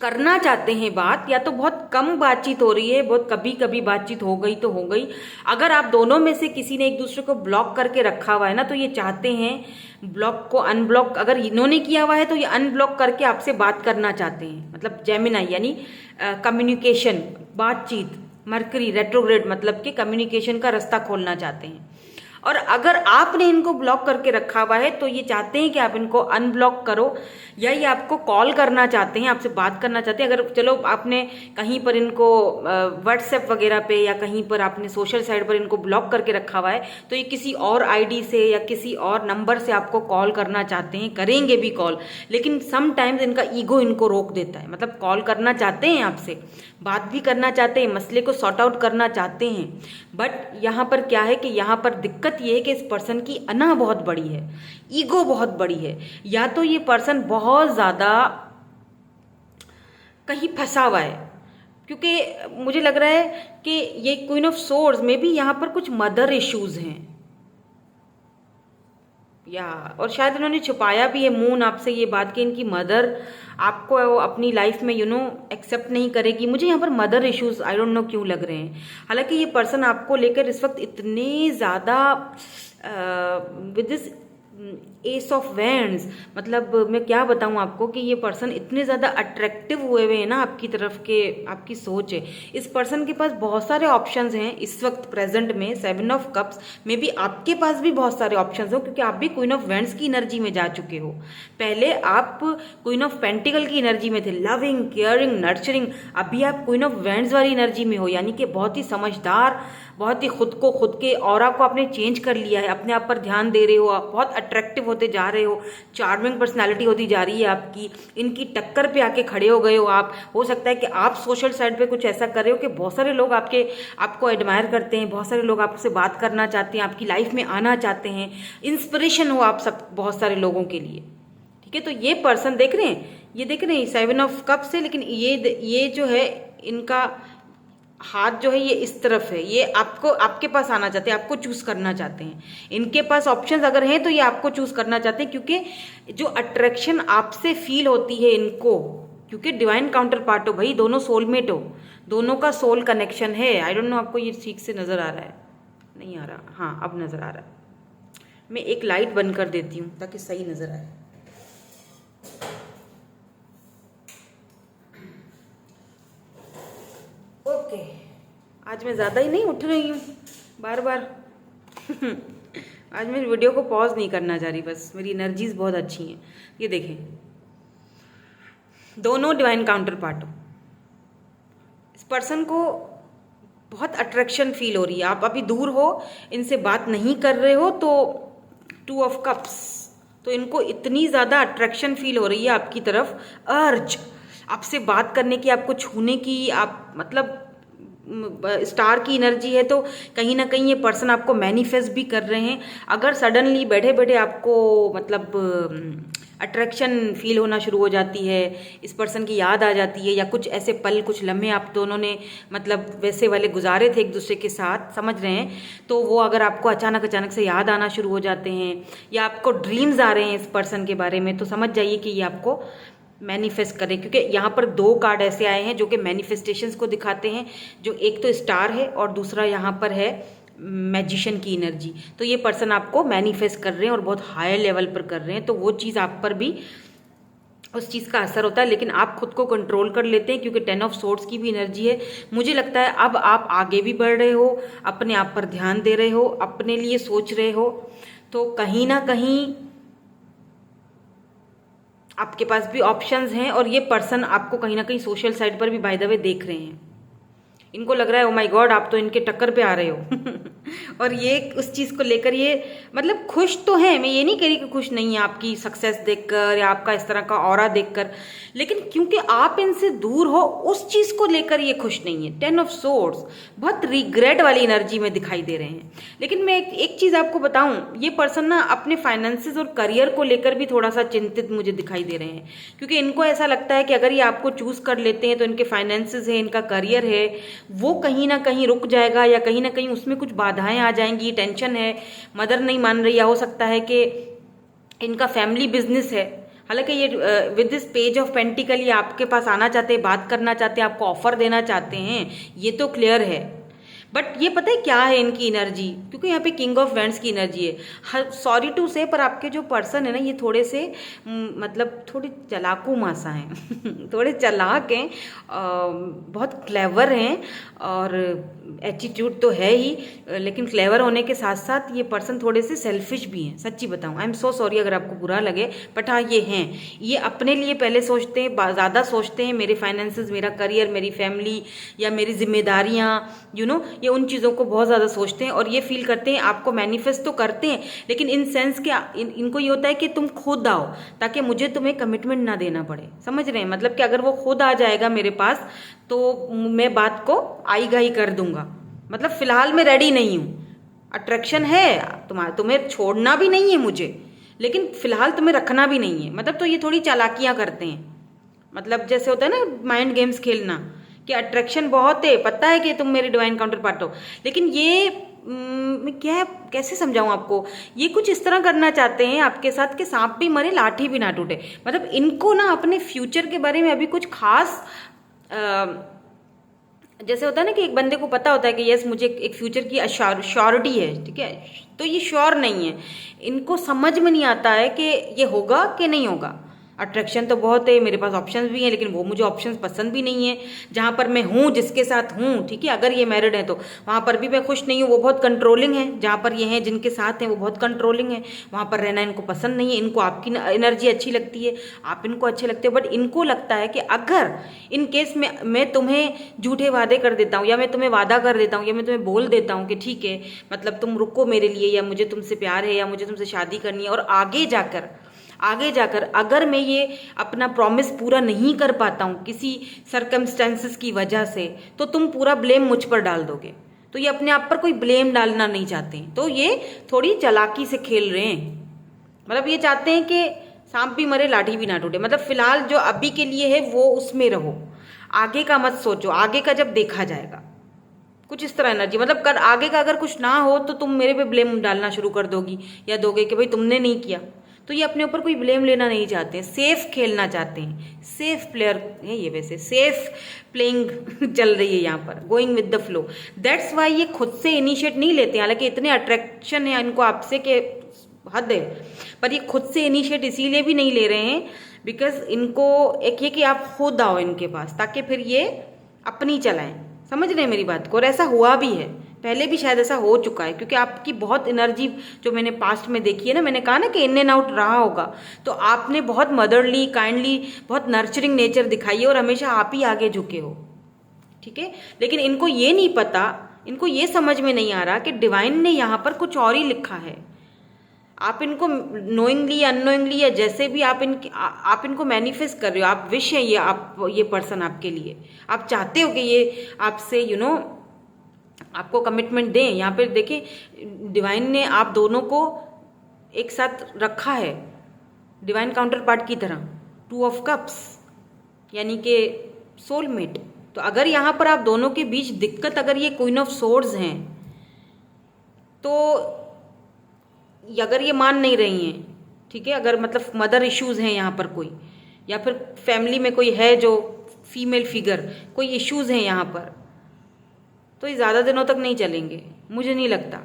करना चाहते हैं बात, या तो बहुत कम बातचीत हो रही है, बहुत कभी कभी बातचीत हो गई तो हो गई। अगर आप दोनों में से किसी ने एक दूसरे को ब्लॉक करके रखा हुआ है ना, तो ये चाहते हैं ब्लॉक को अनब्लॉक, अगर इन्होंने किया हुआ है तो ये अनब्लॉक करके आपसे बात करना चाहते हैं। मतलब जेमिनाई यानी कम्युनिकेशन, बातचीत, मरकरी रेट्रोग्रेड, मतलब कि कम्युनिकेशन का रास्ता खोलना चाहते हैं। और अगर आपने इनको ब्लॉक करके रखा हुआ है तो ये चाहते हैं कि आप इनको अनब्लॉक करो, या ये आपको कॉल करना चाहते हैं, आपसे बात करना चाहते हैं। अगर चलो आपने कहीं पर इनको व्हाट्सएप वगैरह पे या कहीं पर आपने सोशल साइट पर इनको ब्लॉक करके रखा हुआ है, तो ये किसी और आईडी से या किसी और नंबर से आपको कॉल करना चाहते हैं, करेंगे भी कॉल, लेकिन समटाइम्स इनका ईगो इनको रोक देता है। मतलब कॉल करना चाहते हैं आपसे, बात भी करना चाहते हैं, मसले को सॉर्ट आउट करना चाहते हैं, बट यहाँ पर क्या है कि यहाँ पर दिक्कत ये है कि इस पर्सन की अना बहुत बड़ी है, ईगो बहुत बड़ी है। या तो ये पर्सन बहुत ज़्यादा कहीं फंसा हुआ है, क्योंकि मुझे लग रहा है कि ये क्वीन ऑफ सोर्ड्स में भी यहाँ पर कुछ मदर इश्यूज हैं। या और शायद इन्होंने छुपाया भी है मून आपसे ये बात कि इनकी मदर आपको अपनी लाइफ में एक्सेप्ट नहीं करेगी। मुझे यहाँ पर mother issues I don't know क्यों लग रहे हैं। हालांकि ये पर्सन आपको लेकर इस वक्त इतने ज़्यादा with this S of wands, मतलब मैं क्या बताऊं आपको कि ये पर्सन इतने ज़्यादा अट्रैक्टिव हुए हैं ना आपकी तरफ के, आपकी सोच है। इस पर्सन के पास बहुत सारे ऑप्शंस हैं इस वक्त प्रेजेंट में। 7 ऑफ कप्स में भी आपके पास भी बहुत सारे ऑप्शंस हो, क्योंकि आप भी क्वीन ऑफ वैंड्स की एनर्जी में जा चुके हो। पहले आप क्वीन ऑफ पेंटिकल की एनर्जी में थे, लविंग, केयरिंग, नर्चरिंग। अभी आप क्वीन ऑफ वैंड्स वाली एनर्जी में हो, यानी कि बहुत ही समझदार, बहुत ही खुद के ऑरा को आपने चेंज कर लिया है, अपने आप पर ध्यान दे रहे हो, आप बहुत अट्रैक्टिव होते जा रहे हो, चार्मिंग पर्सनालिटी होती जा रही है आपकी। इनकी टक्कर पे आके खड़े हो गए हो आप। हो सकता है कि आप सोशल साइड पे कुछ ऐसा कर रहे हो कि बहुत सारे लोग आपको एडमायर करते हैं, बहुत सारे लोग आपसे बात करना चाहते हैं, आपकी लाइफ में आना चाहते हैं, इंस्पिरेशन हो आप सब बहुत सारे लोगों के लिए। ठीक है, तो ये पर्सन देख रहे हैं, ये देख रहे हैं 7 ऑफ कप्स है, लेकिन ये जो है इनका हाथ जो है ये इस तरफ है। ये आपके पास आना चाहते हैं, आपको चूज करना चाहते हैं। इनके पास ऑप्शंस अगर हैं तो ये आपको चूज करना चाहते हैं, क्योंकि जो अट्रैक्शन आपसे फील होती है इनको, क्योंकि डिवाइन काउंटर पार्ट हो भाई, दोनों सोलमेट हो, दोनों का सोल कनेक्शन है। आई डोंट नो आपको ये ठीक से नजर आ रहा है, नहीं आ रहा, हाँ अब नजर आ रहा है। मैं एक लाइट बंद कर देती हूँ ताकि सही नजर आए। ओके, आज मैं ज़्यादा ही नहीं उठ रही हूँ बार बार आज मेरी वीडियो को पॉज नहीं करना चाह रही, बस मेरी एनर्जीज बहुत अच्छी हैं। ये देखें, दोनों डिवाइन काउंटर पार्ट हो। इस पर्सन को बहुत अट्रैक्शन फील हो रही है, आप अभी दूर हो, इनसे बात नहीं कर रहे हो, तो 2 ऑफ कप्स, तो इनको इतनी ज़्यादा अट्रैक्शन फील हो रही है आपकी तरफ, अर्ज आपसे बात करने की, आपको छूने की, आप मतलब स्टार की एनर्जी है, तो कहीं ना कहीं ये पर्सन आपको मैनिफेस्ट भी कर रहे हैं। अगर सडनली बैठे बैठे आपको मतलब अट्रैक्शन फील होना शुरू हो जाती है, इस पर्सन की याद आ जाती है, या कुछ ऐसे पल, कुछ लम्हे आप दोनों ने मतलब वैसे वाले गुजारे थे एक दूसरे के साथ, समझ रहे हैं, तो वो अगर आपको अचानक से याद आना शुरू हो जाते हैं, या आपको ड्रीम्स आ रहे हैं इस पर्सन के बारे में, तो समझ जाइए कि ये आपको मैनिफेस्ट करें। क्योंकि यहाँ पर 2 कार्ड ऐसे आए हैं जो कि मैनिफेस्टेशंस को दिखाते हैं, जो एक तो स्टार है और दूसरा यहाँ पर है मैजिशियन की एनर्जी। तो ये पर्सन आपको मैनिफेस्ट कर रहे हैं और बहुत हाई लेवल पर कर रहे हैं, तो वो चीज़ आप पर भी उस चीज़ का असर होता है, लेकिन आप खुद को कंट्रोल कर लेते हैं, क्योंकि 10 ऑफ सोर्ड्स की भी एनर्जी है। मुझे लगता है अब आप आगे भी बढ़ रहे हो, अपने आप पर ध्यान दे रहे हो, अपने लिए सोच रहे हो, तो कहीं ना कहीं आपके पास भी ऑप्शंस हैं। और ये पर्सन आपको कहीं ना कहीं सोशल साइड पर भी बाय द वे देख रहे हैं। इनको लग रहा है ओ माय गॉड आप तो इनके टक्कर पे आ रहे हो और ये उस चीज़ को लेकर ये मतलब खुश तो हैं, मैं ये नहीं कह रही कि खुश नहीं है आपकी सक्सेस देखकर या आपका इस तरह का ऑरा देखकर, लेकिन क्योंकि आप इनसे दूर हो उस चीज़ को लेकर ये खुश नहीं है। 10 ऑफ सोर्ड्स बहुत रिग्रेट वाली एनर्जी में दिखाई दे रहे हैं। लेकिन मैं एक चीज़ आपको बताऊं, ये पर्सन ना अपने फाइनेंसेस और करियर को लेकर भी थोड़ा सा चिंतित मुझे दिखाई दे रहे हैं, क्योंकि इनको ऐसा लगता है कि अगर ये आपको चूज कर लेते हैं तो इनके फाइनेंसेस है, इनका करियर है, वो कहीं ना कहीं रुक जाएगा, या कहीं ना कहीं उसमें कुछ बाधाएं आ जाएंगी, टेंशन है, मदर नहीं मान रही, या हो सकता है कि इनका फैमिली बिजनेस है। हालांकि ये with this page of pentacle ये आपके पास आना चाहते हैं, बात करना चाहते हैं, आपको ऑफर देना चाहते हैं, ये तो क्लियर है। बट ये पता है क्या है इनकी एनर्जी, क्योंकि यहाँ पे किंग ऑफ वैंड्स की एनर्जी है। सॉरी टू से, पर आपके जो पर्सन है ना ये थोड़े से मतलब थोड़े चलाकू मासा हैं थोड़े चालाक हैं, बहुत क्लेवर हैं, और एटीट्यूड तो है ही, लेकिन क्लेवर होने के साथ साथ ये पर्सन थोड़े से सेल्फिश भी हैं। सच्ची बताऊँ, आई एम सो सॉरी अगर आपको बुरा लगे, बट हाँ ये हैं, ये अपने लिए पहले सोचते हैं, ज़्यादा सोचते हैं, मेरे फाइनेंसेस, मेरा करियर, मेरी फैमिली या मेरी जिम्मेदारियाँ, ये उन चीज़ों को बहुत ज़्यादा सोचते हैं, और ये फील करते हैं आपको मैनिफेस्ट तो करते हैं, लेकिन इन सेंस क्या इनको ये होता है कि तुम खुद आओ ताकि मुझे तुम्हें कमिटमेंट ना देना पड़े। समझ रहे हैं, मतलब कि अगर वो खुद आ जाएगा मेरे पास तो मैं बात को आई गई कर दूंगा। मतलब फिलहाल मैं रेडी नहीं हूँ, अट्रैक्शन है तुम्हें छोड़ना भी नहीं है मुझे, लेकिन फिलहाल तुम्हें रखना भी नहीं है। मतलब तो ये थोड़ी चालाकियां करते हैं, मतलब जैसे होता है ना माइंड गेम्स खेलना, कि अट्रैक्शन बहुत है, पता है कि तुम मेरे डिवाइन काउंटर पार्ट हो, लेकिन ये मैं क्या कैसे समझाऊं आपको, ये कुछ इस तरह करना चाहते हैं आपके साथ कि सांप भी मरे लाठी भी ना टूटे। मतलब इनको ना अपने फ्यूचर के बारे में अभी कुछ खास जैसे होता है ना कि एक बंदे को पता होता है कि यस मुझे एक फ्यूचर की श्योरिटी है, ठीक है, तो ये श्योर नहीं है। इनको समझ में नहीं आता है कि ये होगा कि नहीं होगा। अट्रैक्शन तो बहुत है, मेरे पास ऑप्शंस भी हैं, लेकिन वो मुझे ऑप्शंस पसंद भी नहीं है। जहाँ पर मैं हूँ, जिसके साथ हूँ, ठीक है, अगर ये मैरिड है तो वहाँ पर भी मैं खुश नहीं हूँ, वो बहुत कंट्रोलिंग है। जहाँ पर ये हैं जिनके साथ हैं वो बहुत कंट्रोलिंग है, वहाँ पर रहना इनको पसंद नहीं है। इनको आपकी एनर्जी अच्छी लगती है, आप इनको अच्छे लगते हो, बट इनको लगता है कि अगर इन केस में मैं तुम्हें झूठे वादे कर देता हूँ, या मैं तुम्हें वादा कर देता हूँ, या मैं तुम्हें बोल देता हूँ कि ठीक है मतलब तुम रुको मेरे लिए, या मुझे तुमसे प्यार है, या मुझे तुमसे शादी करनी है, और आगे जाकर अगर मैं ये अपना प्रॉमिस पूरा नहीं कर पाता हूँ किसी सर्कमस्टेंसेस की वजह से, तो तुम पूरा ब्लेम मुझ पर डाल दोगे। तो ये अपने आप पर कोई ब्लेम डालना नहीं चाहते, तो ये थोड़ी चालाकी से खेल रहे हैं। मतलब ये चाहते हैं कि सांप भी मरे लाठी भी ना टूटे। मतलब फिलहाल जो अभी के लिए है वो उसमें रहो, आगे का मत सोचो, आगे का जब देखा जाएगा। कुछ इस तरह एनर्जी, मतलब कर आगे का अगर कुछ ना हो तो तुम मेरे पे ब्लेम डालना शुरू कर दोगी या दोगे कि भाई तुमने नहीं किया। तो ये अपने ऊपर कोई ब्लेम लेना नहीं चाहते हैं, सेफ खेलना चाहते हैं। सेफ प्लेयर है ये, वैसे सेफ प्लेइंग चल रही है यहाँ पर, going with the flow. That's why ये खुद से इनिशिएट नहीं लेते हैं, हालांकि इतने अट्रैक्शन है इनको आपसे के हद है, पर ये खुद से इनिशिएट इसीलिए भी नहीं ले रहे हैं बिकॉज इनको एक ये कि आप खुद आओ इनके पास, ताकि फिर ये अपनी चलाएं। समझ रहे हैं मेरी बात को? और ऐसा हुआ भी है, पहले भी शायद ऐसा हो चुका है, क्योंकि आपकी बहुत एनर्जी जो मैंने पास्ट में देखी है ना, मैंने कहा ना कि इन एंड आउट रहा होगा, तो आपने बहुत मदरली, काइंडली, बहुत नर्चरिंग नेचर दिखाई है और हमेशा आप ही आगे झुके हो, ठीक है। लेकिन इनको ये नहीं पता, इनको ये समझ में नहीं आ रहा कि डिवाइन ने यहाँ पर कुछ और ही लिखा है। आप इनको नोइंगली अननोइंगली या जैसे भी आप इनको मैनिफेस्ट कर रहे हो, आप विश है ये पर्सन आपके लिए, आप चाहते हो कि ये आपसे आपको कमिटमेंट दें। यहाँ पे देखिए डिवाइन ने आप दोनों को एक साथ रखा है डिवाइन काउंटर पार्ट की तरह, 2 ऑफ कप्स, यानी कि सोलमेट। तो अगर यहाँ पर आप दोनों के बीच दिक्कत, अगर ये क्वीन ऑफ सोर्ड्स हैं, तो अगर ये मान नहीं रही हैं, ठीक है, अगर मतलब मदर इश्यूज हैं यहाँ पर कोई, या फिर फैमिली में कोई है जो फीमेल फिगर, कोई इश्यूज हैं यहाँ पर, तो ये ज़्यादा दिनों तक नहीं चलेंगे, मुझे नहीं लगता।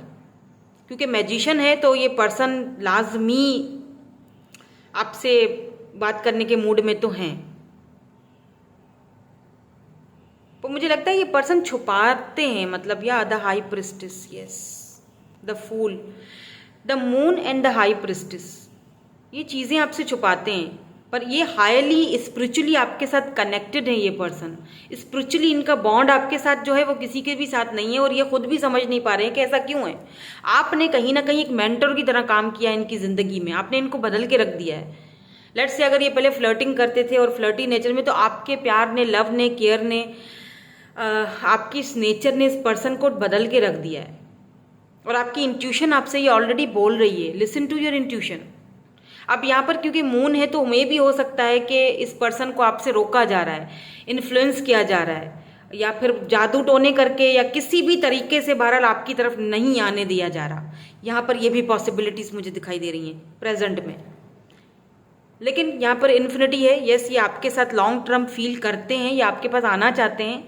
क्योंकि मैजिशियन है तो ये पर्सन लाजमी आपसे बात करने के मूड में तो हैं, तो मुझे लगता है ये पर्सन छुपाते हैं। मतलब या the high priestess, yes, the fool, the moon and the high priestess, ये चीज़ें आपसे छुपाते हैं। पर ये हाईली स्पिरिचुअली आपके साथ कनेक्टेड है ये पर्सन। स्पिरिचुअली इनका बॉन्ड आपके साथ जो है वो किसी के भी साथ नहीं है, और ये खुद भी समझ नहीं पा रहे हैं कि ऐसा क्यों है। आपने कहीं ना कहीं एक मेंटर की तरह काम किया है इनकी ज़िंदगी में, आपने इनको बदल के रख दिया है। लेट्स से अगर ये पहले फ्लर्टिंग करते थे और फ्लर्टी नेचर में, तो आपके प्यार ने, लव ने, केयर ने, आपकी इस नेचर ने इस पर्सन को बदल के रख दिया है। और आपकी इंट्यूशन आपसे ये ऑलरेडी बोल रही है, लिसन टू योर इंट्यूशन। अब यहाँ पर क्योंकि मून है तो मे भी हो सकता है कि इस पर्सन को आपसे रोका जा रहा है, इन्फ्लुएंस किया जा रहा है, या फिर जादू टोने करके या किसी भी तरीके से बहरहाल आपकी तरफ नहीं आने दिया जा रहा। यहाँ पर ये भी पॉसिबिलिटीज़ मुझे दिखाई दे रही हैं प्रेजेंट में। लेकिन यहाँ पर इन्फिनिटी है, यस, ये आपके साथ लॉन्ग टर्म फील करते हैं, ये आपके पास आना चाहते हैं,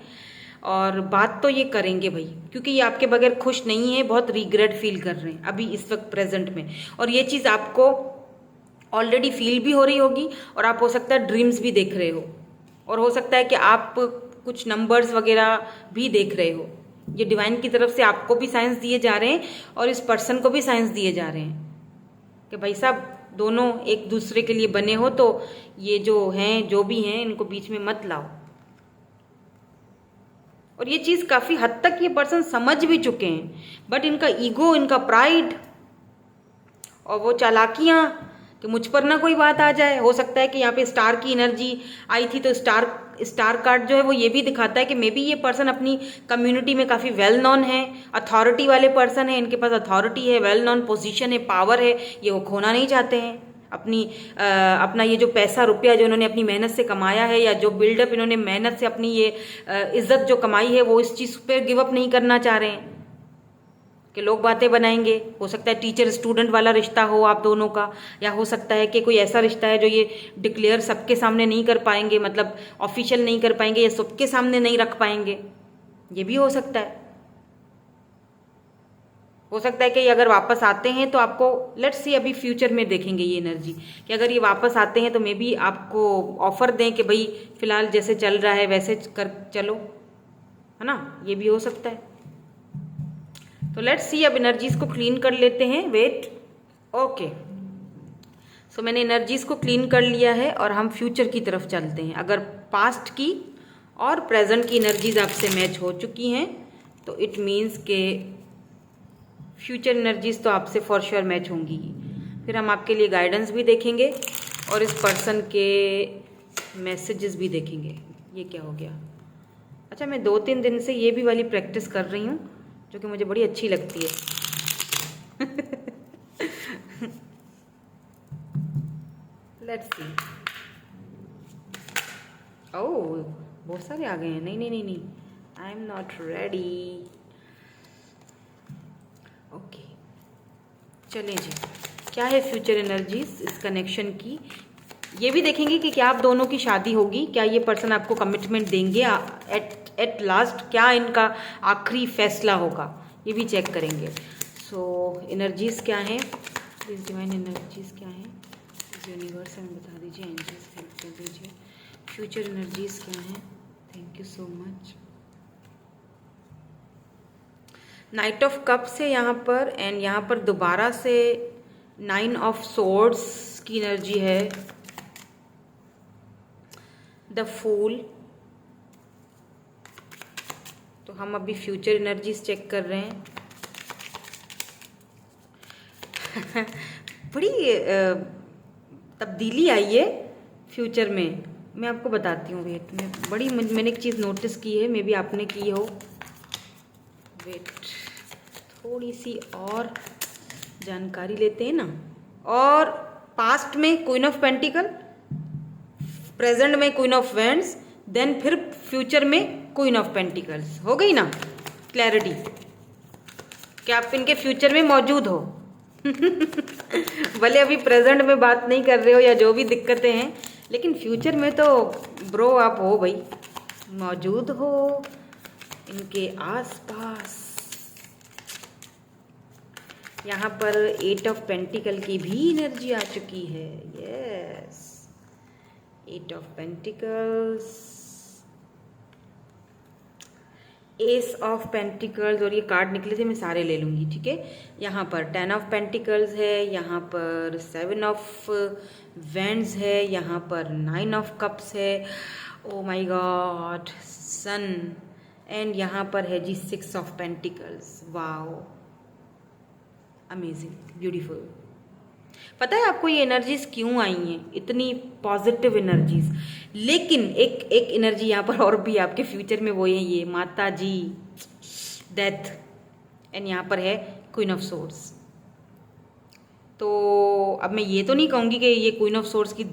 और बात तो ये करेंगे भाई, क्योंकि ये आपके बगैर खुश नहीं है, बहुत रिग्रेट फील कर रहे हैं अभी इस वक्त प्रेजेंट में। और ये चीज़ आपको ऑलरेडी फील भी हो रही होगी, और आप हो सकता है ड्रीम्स भी देख रहे हो, और हो सकता है कि आप कुछ नंबर्स वगैरह भी देख रहे हो। ये डिवाइन की तरफ से आपको भी साइंस दिए जा रहे हैं और इस पर्सन को भी साइंस दिए जा रहे हैं कि भाई साहब दोनों एक दूसरे के लिए बने हो, तो ये जो हैं, जो भी हैं, इनको बीच में मत लाओ। और ये चीज़ काफ़ी हद तक ये पर्सन समझ भी चुके हैं, बट इनका ईगो, इनका प्राइड और वो चालाकियाँ कि मुझ पर ना कोई बात आ जाए। हो सकता है कि यहाँ पे स्टार की एनर्जी आई थी, तो स्टार कार्ड जो है वो ये भी दिखाता है कि मे बी ये पर्सन अपनी कम्युनिटी में काफ़ी वेल नोन है, अथॉरिटी वाले पर्सन है, इनके पास अथॉरिटी है, वेल नोन पोजीशन है, पावर है, ये वो खोना नहीं चाहते हैं। अपना ये जो पैसा रुपया जो इन्होंने अपनी मेहनत से कमाया है, या जो बिल्डअप इन्होंने मेहनत से अपनी ये इज्जत जो कमाई है, वो इस चीज़ पे गिव अप नहीं करना चाह रहे हैं। कि लोग बातें बनाएंगे। हो सकता है टीचर स्टूडेंट वाला रिश्ता हो आप दोनों का, या हो सकता है कि कोई ऐसा रिश्ता है जो ये डिक्लेयर सबके सामने नहीं कर पाएंगे, मतलब ऑफिशियल नहीं कर पाएंगे या सबके सामने नहीं रख पाएंगे। ये भी हो सकता है। हो सकता है कि अगर वापस आते हैं तो आपको, लेट्स सी, अभी फ्यूचर में देखेंगे ये एनर्जी कि अगर ये वापस आते हैं तो मे बी आपको ऑफर दें कि भाई फिलहाल जैसे चल रहा है वैसे कर चलो, है ना। ये भी हो सकता है। तो लेट्स सी, अब एनर्जीज को क्लीन कर लेते हैं। Wait, okay. सो मैंने एनर्जीज को क्लीन कर लिया है और हम फ्यूचर की तरफ चलते हैं। अगर पास्ट की और प्रेजेंट की एनर्जीज आपसे मैच हो चुकी हैं तो इट मीन्स के फ्यूचर एनर्जीज तो आपसे फॉर श्योर मैच होंगी। फिर हम आपके लिए गाइडेंस भी देखेंगे और इस पर्सन के मैसेजेस भी देखेंगे। ये क्या हो गया? अच्छा, मैं 2-3 दिन से ये भी वाली प्रैक्टिस कर रही हूँ जो कि मुझे बड़ी अच्छी लगती है। Let's see. ओह, बहुत सारे आ गए हैं। नहीं नहीं नहीं नहीं, I am not ready. Okay, चलें जी। क्या है फ्यूचर एनर्जीज इस कनेक्शन की? ये भी देखेंगे कि क्या आप दोनों की शादी होगी, क्या ये पर्सन आपको कमिटमेंट देंगे एट लास्ट, क्या इनका आखिरी फैसला होगा, ये भी चेक करेंगे। सो एनर्जीज क्या हैं, प्लीज डिवाइन एनर्जीज क्या हैं, यूनिवर्स हमें बता दीजिए, एंजल्स हेल्प कर दीजिए। फ्यूचर एनर्जीज क्या हैं? Thank you so much. Night of cups है यहाँ पर, एंड यहाँ पर दोबारा से 9 ऑफ सोर्ड्स की एनर्जी है, द फूल। तो हम अभी फ्यूचर एनर्जीज चेक कर रहे हैं। बड़ी तब्दीली आई है फ्यूचर में, मैं आपको बताती हूँ। वेट, मैंने एक चीज़ नोटिस की है, मे बी आपने की हो। वेट, थोड़ी सी और जानकारी लेते हैं ना। और पास्ट में क्वीन ऑफ पेंटिकल, प्रेजेंट में क्वीन ऑफ वेंड्स, देन फिर फ्यूचर में क्वीन ऑफ पेंटिकल्स। हो गई ना क्लैरिटी कि आप इनके फ्यूचर में मौजूद हो। भले अभी प्रेजेंट में बात नहीं कर रहे हो या जो भी दिक्कतें हैं, लेकिन फ्यूचर में तो ब्रो आप हो भाई, मौजूद हो इनके आसपास। यहाँ पर 8 ऑफ पेंटिकल की भी एनर्जी आ चुकी है। Yes, 8 of pentacles, S of pentacles, और ये कार्ड निकले थे, मैं सारे ले लूँगी, ठीक है। यहाँ पर 10 ऑफ पेंटिकल्स है, यहाँ पर 7 ऑफ वेंड्स है, यहाँ पर 9 ऑफ कप्स है, oh my God, son, and यहाँ पर है जी 6 of pentacles. Wow, amazing, beautiful. पता है आपको ये एनर्जीज क्यों आई हैं, इतनी पॉजिटिव एनर्जीज? लेकिन एक एनर्जी यहाँ पर और भी आपके फ्यूचर में, वो है ये माता जी, डेथ, एंड यहाँ पर है क्वीन ऑफ सोर्ड्स। तो अब मैं ये तो नहीं कहूँगी कि ये क्वीन ऑफ सोर्ड्स की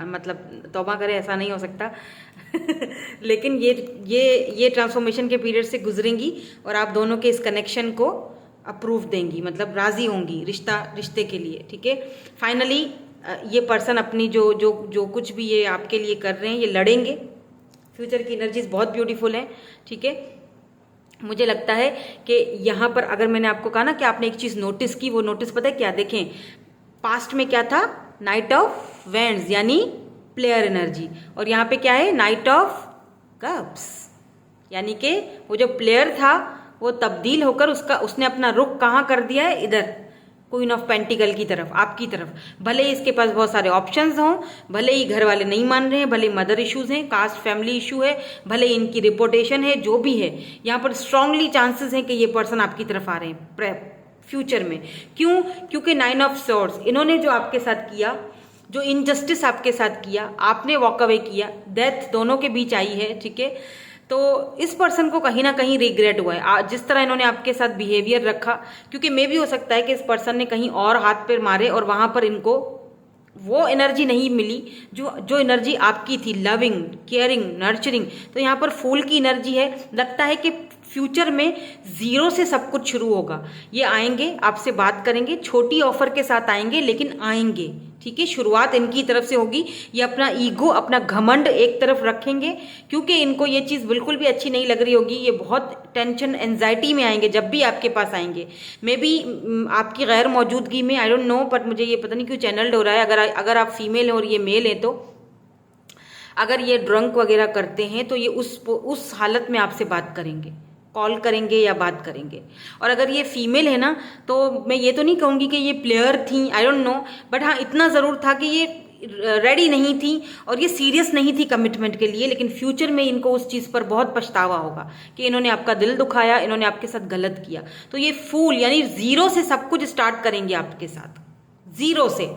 मतलब तौबा करे, ऐसा नहीं हो सकता। लेकिन ये ट्रांसफॉर्मेशन के पीरियड से गुजरेंगी और आप दोनों के इस कनेक्शन को अप्रूव देंगी, मतलब राज़ी होंगी रिश्ते के लिए, ठीक है। फाइनली ये पर्सन अपनी जो कुछ भी ये आपके लिए कर रहे हैं, ये लड़ेंगे। फ्यूचर की एनर्जीज बहुत ब्यूटीफुल हैं, ठीक है। मुझे लगता है कि यहाँ पर अगर मैंने आपको कहा ना कि आपने एक चीज़ नोटिस की, वो नोटिस पता है क्या? देखें, पास्ट में क्या था? नाइट ऑफ वेंड्स यानी प्लेयर एनर्जी, और यहाँ पे क्या है? नाइट ऑफ कप्स, यानी कि वो जो प्लेयर था वो तब्दील होकर उसने अपना रुख कहाँ कर दिया है? इधर क्वीन ऑफ पेंटिकल की तरफ, आपकी तरफ। भले ही इसके पास बहुत सारे ऑप्शंस हों, भले ही घर वाले नहीं मान रहे हैं, भले ही मदर इश्यूज हैं, कास्ट फैमिली इशू है, भले ही इनकी रिपोर्टेशन है, जो भी है, यहाँ पर स्ट्रांगली चांसेस हैं कि ये पर्सन आपकी तरफ आ रहे हैं फ्यूचर में। क्यों? क्योंकि 9 ऑफ सॉर्ड्स, इन्होंने जो आपके साथ किया, जो इनजस्टिस आपके साथ किया, आपने वॉक अवे किया, डेथ दोनों के बीच आई है, ठीक है। तो इस पर्सन को कहीं ना कहीं रिग्रेट हुआ है जिस तरह इन्होंने आपके साथ बिहेवियर रखा, क्योंकि मे भी हो सकता है कि इस पर्सन ने कहीं और हाथ पैर मारे और वहां पर इनको वो एनर्जी नहीं मिली जो एनर्जी आपकी थी, लविंग, केयरिंग, नर्चरिंग। तो यहाँ पर फूल की एनर्जी है। लगता है कि फ्यूचर में ज़ीरो से सब कुछ शुरू होगा। ये आएंगे, आपसे बात करेंगे, छोटी ऑफर के साथ आएंगे, लेकिन आएंगे, ठीक है। शुरुआत इनकी तरफ से होगी। ये अपना ईगो, अपना घमंड एक तरफ रखेंगे, क्योंकि इनको ये चीज़ बिल्कुल भी अच्छी नहीं लग रही होगी। ये बहुत टेंशन, एंजाइटी में आएंगे जब भी आपके पास आएंगे। मे बी आपकी गैर मौजूदगी में, आई डोंट नो, बट मुझे ये पता नहीं क्यों चैनल्ड हो रहा है। अगर आप फीमेल हैं और ये मेल हैं, तो अगर ये ड्रंक वगैरह करते हैं तो ये उस हालत में आपसे बात करेंगे, कॉल करेंगे या बात करेंगे। और अगर ये फीमेल है ना, तो मैं ये तो नहीं कहूँगी कि ये प्लेयर थी, आई डोंट नो, बट हाँ इतना ज़रूर था कि ये रेडी नहीं थी और ये सीरियस नहीं थी कमिटमेंट के लिए। लेकिन फ्यूचर में इनको उस चीज़ पर बहुत पछतावा होगा कि इन्होंने आपका दिल दुखाया, इन्होंने आपके साथ गलत किया। तो ये फूल यानी ज़ीरो से सब कुछ स्टार्ट करेंगे आपके साथ, ज़ीरो से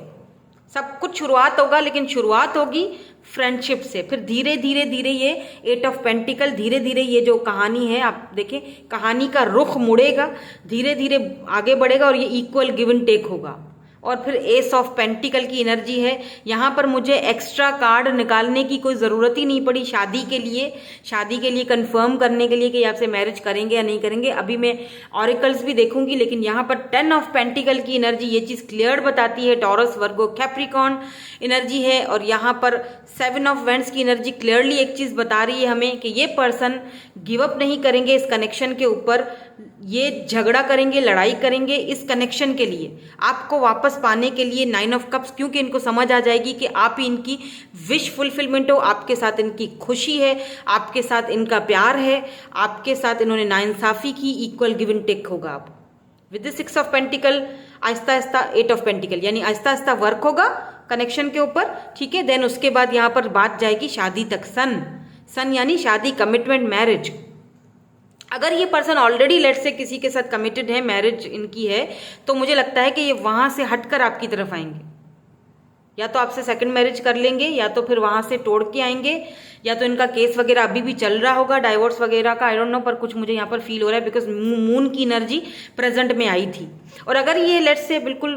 सब कुछ शुरुआत होगा। लेकिन शुरुआत होगी फ्रेंडशिप से, फिर धीरे धीरे धीरे ये 8 ऑफ पेंटिकल, धीरे धीरे ये जो कहानी है आप देखें, कहानी का रुख मुड़ेगा, धीरे धीरे आगे बढ़ेगा और ये इक्वल गिव एंड टेक होगा। और फिर एस ऑफ पेंटिकल की एनर्जी है। यहाँ पर मुझे एक्स्ट्रा कार्ड निकालने की कोई ज़रूरत ही नहीं पड़ी शादी के लिए कंफर्म करने के लिए कि आपसे मैरिज करेंगे या नहीं करेंगे। अभी मैं ऑरिकल्स भी देखूंगी, लेकिन यहाँ पर 10 ऑफ पेंटिकल की एनर्जी ये चीज़ क्लियर बताती है। टॉरस, वर्गो, कैप्रिकॉर्न एनर्जी है। और यहाँ पर 7 ऑफ वेंड्स की एनर्जी क्लियरली एक चीज़ बता रही है हमें कि ये पर्सन गिव अप नहीं करेंगे इस कनेक्शन के ऊपर। ये झगड़ा करेंगे, लड़ाई करेंगे इस कनेक्शन के लिए, आपको वापस पाने के लिए। 9 ऑफ कप्स, क्योंकि इनको समझ आ जाएगी कि आप ही इनकी विश फुलफिलमेंट हो, आपके साथ इनकी खुशी है, आपके साथ इनका प्यार है, आपके साथ इन्होंने नाइंसाफ़ी की, इक्वल गिव एंड टेक होगा। आप with 6 of pentacle Aahista Aahista 8 of pentacle, यानी आहिस्ता आहिस्ता वर्क होगा कनेक्शन के ऊपर, ठीक है। देन उसके बाद यहाँ पर बात जाएगी शादी तक। सन यानी शादी, कमिटमेंट, मैरिज। अगर ये पर्सन ऑलरेडी लेट से किसी के साथ कमिटेड है, मैरिज इनकी है, तो मुझे लगता है कि ये वहाँ से हटकर आपकी तरफ आएंगे। या तो आपसे सेकंड मैरिज कर लेंगे, या तो फिर वहाँ से तोड़ के आएंगे, या तो इनका केस वगैरह अभी भी चल रहा होगा डाइवोर्स वगैरह का, आई डोंट नो, पर कुछ मुझे यहाँ पर फील हो रहा है बिकॉज मून की एनर्जी प्रेजेंट में आई थी। और अगर ये लेट से बिल्कुल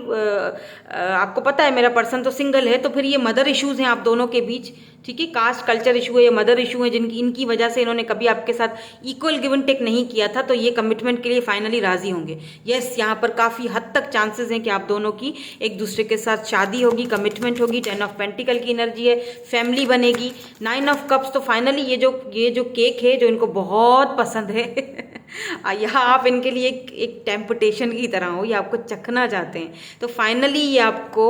आपको पता है मेरा पर्सन तो सिंगल है, तो फिर ये मदर इश्यूज़ हैं आप दोनों के बीच, ठीक है। कास्ट कल्चर इशू है, ये मदर इशू है, जिनकी इनकी वजह से इन्होंने कभी आपके साथ इक्वल गिव एंड टेक नहीं किया था, तो ये कमिटमेंट के लिए फाइनली राजी होंगे। यस, यहाँ पर काफ़ी हद तक चांसेस हैं कि आप दोनों की एक दूसरे के साथ शादी होगी, कमिटमेंट होगी। 10 ऑफ पेंटिकल की एनर्जी है, फैमिली बनेगी। 9 ऑफ कप्स, तो फाइनली ये जो केक है जो इनको बहुत पसंद है यहाँ आप इनके लिए एक टेम्पटेशन की तरह हो, ये आपको चखना चाहते हैं, तो फाइनली ये आपको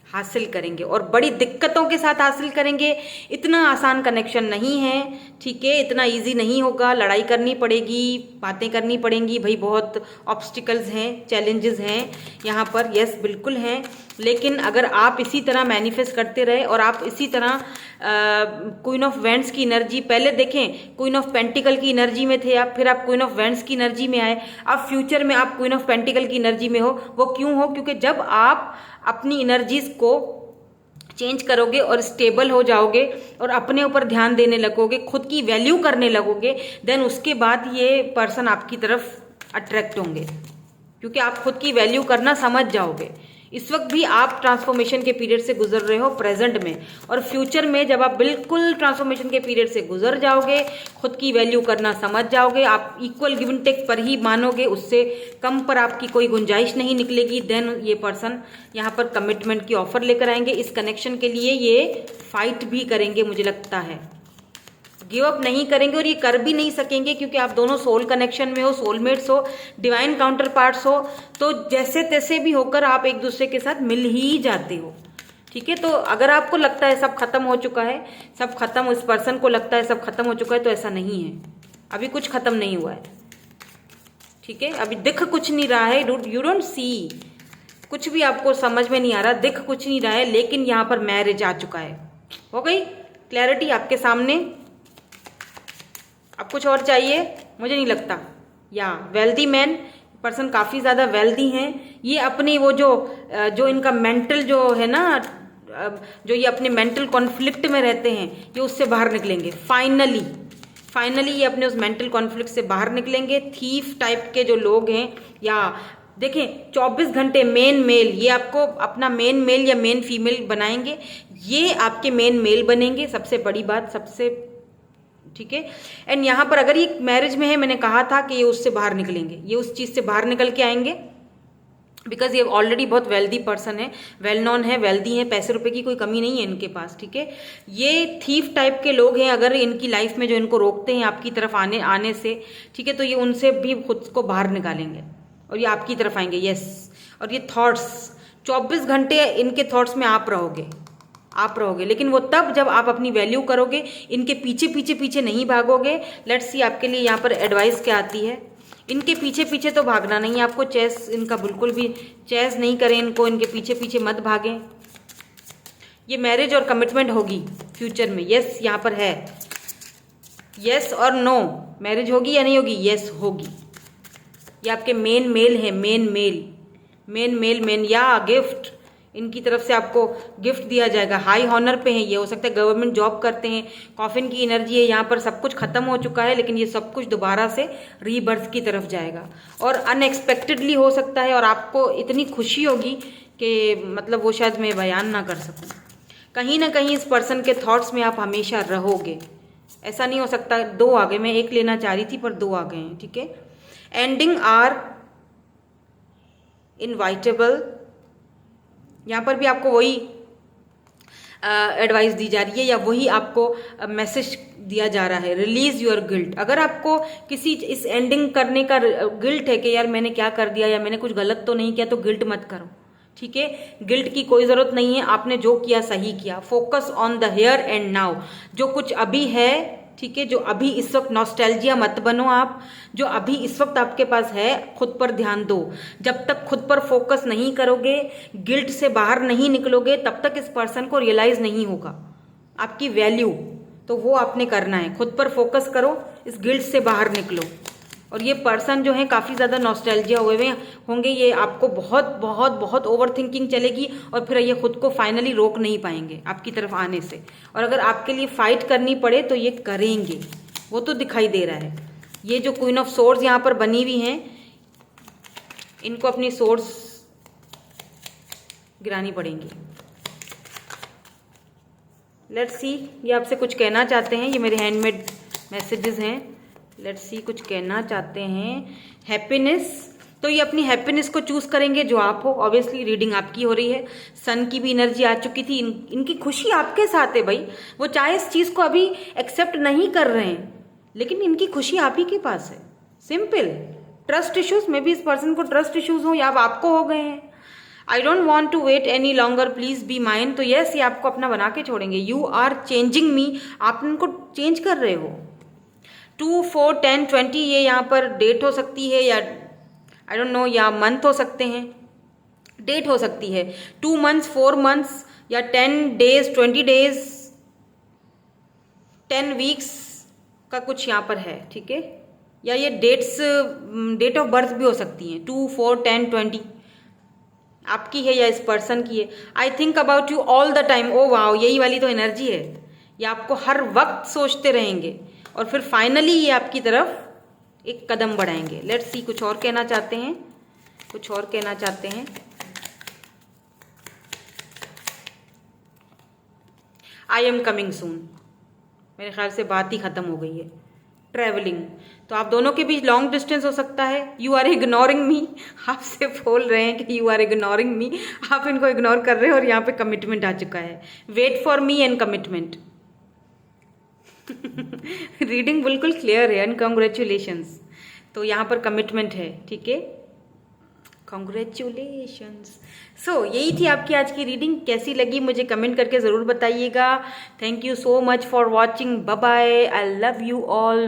हासिल करेंगे और बड़ी दिक्कतों के साथ हासिल करेंगे। इतना आसान कनेक्शन नहीं है, ठीक है, इतना इजी नहीं होगा, लड़ाई करनी पड़ेगी, बातें करनी पड़ेंगी भाई, बहुत ऑब्स्टिकल्स हैं, चैलेंजेस हैं यहाँ पर, यस बिल्कुल हैं। लेकिन अगर आप इसी तरह मैनिफेस्ट करते रहे और आप इसी तरह क्वीन ऑफ वेंड्स की एनर्जी, पहले देखें क्वीन ऑफ पेंटिकल की एनर्जी में थे आप, फिर आप क्वीन ऑफ वेंड्स की एनर्जी में आए, अब फ्यूचर में आप क्वीन ऑफ पेंटिकल की एनर्जी में हो। वो क्यों हो? क्योंकि जब आप अपनी एनर्जीज को चेंज करोगे और स्टेबल हो जाओगे और अपने ऊपर ध्यान देने लगोगे, खुद की वैल्यू करने लगोगे, देन उसके बाद ये पर्सन आपकी तरफ अट्रैक्ट होंगे, क्योंकि आप खुद की वैल्यू करना समझ जाओगे। इस वक्त भी आप ट्रांसफॉर्मेशन के पीरियड से गुजर रहे हो प्रेजेंट में, और फ्यूचर में जब आप बिल्कुल ट्रांसफॉर्मेशन के पीरियड से गुजर जाओगे, खुद की वैल्यू करना समझ जाओगे, आप इक्वल गिव एंड टेक पर ही मानोगे, उससे कम पर आपकी कोई गुंजाइश नहीं निकलेगी, देन ये पर्सन यहाँ पर कमिटमेंट की ऑफर लेकर आएंगे। इस कनेक्शन के लिए ये फाइट भी करेंगे, मुझे लगता है गिव अप नहीं करेंगे, और ये कर भी नहीं सकेंगे क्योंकि आप दोनों सोल कनेक्शन में हो, सोलमेट्स हो, डिवाइन काउंटर पार्ट्स हो, तो जैसे तैसे भी होकर आप एक दूसरे के साथ मिल ही जाते हो, ठीक है। तो अगर आपको लगता है सब खत्म हो चुका है, सब खत्म, इस पर्सन को लगता है सब खत्म हो चुका है, तो ऐसा नहीं है, अभी कुछ खत्म नहीं हुआ है, ठीक है। अभी दिख कुछ नहीं रहा है, यू डोंट सी, कुछ भी आपको समझ में नहीं आ रहा, दिख कुछ नहीं रहा है, लेकिन यहाँ पर मैरिज आ चुका है। हो गई क्लैरिटी आपके सामने? अब कुछ और चाहिए? मुझे नहीं लगता। या वेल्दी मैन पर्सन काफ़ी ज़्यादा वेल्दी हैं, ये अपनी वो जो इनका मेंटल जो है ना, जो ये अपने मेंटल कॉन्फ्लिक्ट में रहते हैं, ये उससे बाहर निकलेंगे फाइनली ये अपने उस मेंटल कॉन्फ्लिक्ट से बाहर निकलेंगे। थीफ टाइप के जो लोग हैं, या देखें 24 घंटे मेन मेल, ये आपको अपना मेन मेल या मेन फीमेल बनाएंगे, ये आपके मेन मेल बनेंगे। सबसे बड़ी बात, सबसे ठीक है। एंड यहाँ पर अगर ये मैरिज में है, मैंने कहा था कि ये उससे बाहर निकलेंगे, ये उस चीज़ से बाहर निकल के आएंगे, बिकॉज ये ऑलरेडी बहुत वेल्दी पर्सन है, वेल नोन है, वेल्दी है, पैसे रुपए की कोई कमी नहीं है इनके पास, ठीक है। ये थीफ टाइप के लोग हैं, अगर इनकी लाइफ में जो इनको रोकते हैं आपकी तरफ आने से, ठीक है, तो ये उनसे भी खुद को बाहर निकालेंगे और ये आपकी तरफ आएंगे। यस, और ये थॉट्स 24 घंटे इनके थॉट्स में आप रहोगे, लेकिन वो तब जब आप अपनी वैल्यू करोगे, इनके पीछे पीछे पीछे नहीं भागोगे। लेट्स सी आपके लिए यहाँ पर एडवाइस क्या आती है। इनके पीछे पीछे तो भागना नहीं है आपको, चेस इनका बिल्कुल भी चेस नहीं करें इनको, इनके पीछे पीछे मत भागें। ये मैरिज और कमिटमेंट होगी फ्यूचर में, यस यहाँ पर है, यस और नो, मैरिज होगी या नहीं होगी, यस होगी। ये आपके मेन मेल है, मेन या गिफ्ट, इनकी तरफ से आपको गिफ्ट दिया जाएगा। हाई हॉनर पे है ये, हो सकता है गवर्नमेंट जॉब करते हैं, कॉफिन की एनर्जी है, यहाँ पर सब कुछ खत्म हो चुका है, लेकिन ये सब कुछ दोबारा से रीबर्थ की तरफ जाएगा और अनएक्सपेक्टेडली हो सकता है, और आपको इतनी खुशी होगी कि मतलब वो शायद मैं बयान ना कर सकूँ। कहीं ना कहीं इस पर्सन के थॉट्स में आप हमेशा रहोगे, ऐसा नहीं हो सकता। 2 आ गए, मैं 1 लेना चाह रही थी पर 2 आ गए हैं, ठीक है। एंडिंग आर इनवाइटेबल, यहाँ पर भी आपको वही एडवाइस दी जा रही है या वही आपको मैसेज दिया जा रहा है, रिलीज योर गिल्ट। अगर आपको किसी इस एंडिंग करने का गिल्ट है कि यार मैंने क्या कर दिया या मैंने कुछ गलत तो नहीं किया, तो गिल्ट मत करो, ठीक है। गिल्ट की कोई ज़रूरत नहीं है, आपने जो किया सही किया। Focus on the here and now, जो कुछ अभी है, ठीक है, जो अभी इस वक्त, नॉस्टैल्जिया मत बनो आप, जो अभी इस वक्त आपके पास है खुद पर ध्यान दो। जब तक खुद पर फोकस नहीं करोगे, गिल्ट से बाहर नहीं निकलोगे, तब तक इस पर्सन को रियलाइज नहीं होगा आपकी वैल्यू। तो वो आपने करना है, खुद पर फोकस करो, इस गिल्ट से बाहर निकलो। और ये पर्सन जो है काफ़ी ज़्यादा नॉस्टैल्जिया हुए होंगे, ये आपको बहुत बहुत बहुत ओवर थिंकिंग चलेगी और फिर ये खुद को फाइनली रोक नहीं पाएंगे आपकी तरफ आने से। और अगर आपके लिए फाइट करनी पड़े तो ये करेंगे, वो तो दिखाई दे रहा है। ये जो क्वीन ऑफ सोर्ड्स यहाँ पर बनी हुई हैं, इनको अपनी सोर्ड्स गिरानी पड़ेंगी। लेट्स सी, ये आपसे कुछ कहना चाहते हैं, ये मेरे हैंडमेड मैसेजेस हैं। लेट्स सी, कुछ कहना चाहते हैं। हैप्पीनेस, तो ये अपनी हैप्पीनेस को चूज करेंगे जो आप हो। ऑब्वियसली रीडिंग आपकी हो रही है, सन की भी एनर्जी आ चुकी थी, इनकी खुशी आपके साथ है भाई। वो चाहे इस चीज को अभी एक्सेप्ट नहीं कर रहे हैं, लेकिन इनकी खुशी आप ही के पास है। सिंपल। ट्रस्ट इश्यूज में भी इस पर्सन को ट्रस्ट इश्यूज हो या अब आपको हो गए हैं। I don't want to wait any longer, please be mine, तो यस, ये आपको अपना बना के छोड़ेंगे। यू आर चेंजिंग मी, आप इनको चेंज कर रहे हो। 2, 4, 10, 20, ये यहाँ पर डेट हो सकती है या आई डोंट नो, या मंथ हो सकते हैं, डेट हो सकती है 2 months, 4 months या 10 days, 20 days, 10 weeks का कुछ यहाँ पर है, ठीक है। या ये डेट ऑफ बर्थ भी हो सकती हैं, 2, 4, 10, 20 आपकी है या इस पर्सन की है। I think about you all the time, oh wow, यही वाली तो एनर्जी है। ये आपको हर वक्त सोचते रहेंगे और फिर फाइनली ये आपकी तरफ एक कदम बढ़ाएंगे। लेट्स सी, कुछ और कहना चाहते हैं, कुछ और कहना चाहते हैं। आई एम कमिंग सून, मेरे ख्याल से बात ही खत्म हो गई है। ट्रैवलिंग, तो आप दोनों के बीच लॉन्ग डिस्टेंस हो सकता है। यू आर इग्नोरिंग मी, आपसे बोल रहे हैं कि यू आर इग्नोरिंग मी, आप इनको इग्नोर कर रहे हैं और यहाँ पे कमिटमेंट आ चुका है। Wait for me and commitment. Reading बिल्कुल क्लियर है, एंड कॉन्ग्रेचुलेशंस। तो यहाँ पर कमिटमेंट है, ठीक है, कॉन्ग्रेचुलेशंस। सो यही थी आपकी आज की रीडिंग। कैसी लगी मुझे कमेंट करके ज़रूर बताइएगा। Thank you so much for watching, bye bye, I love you all.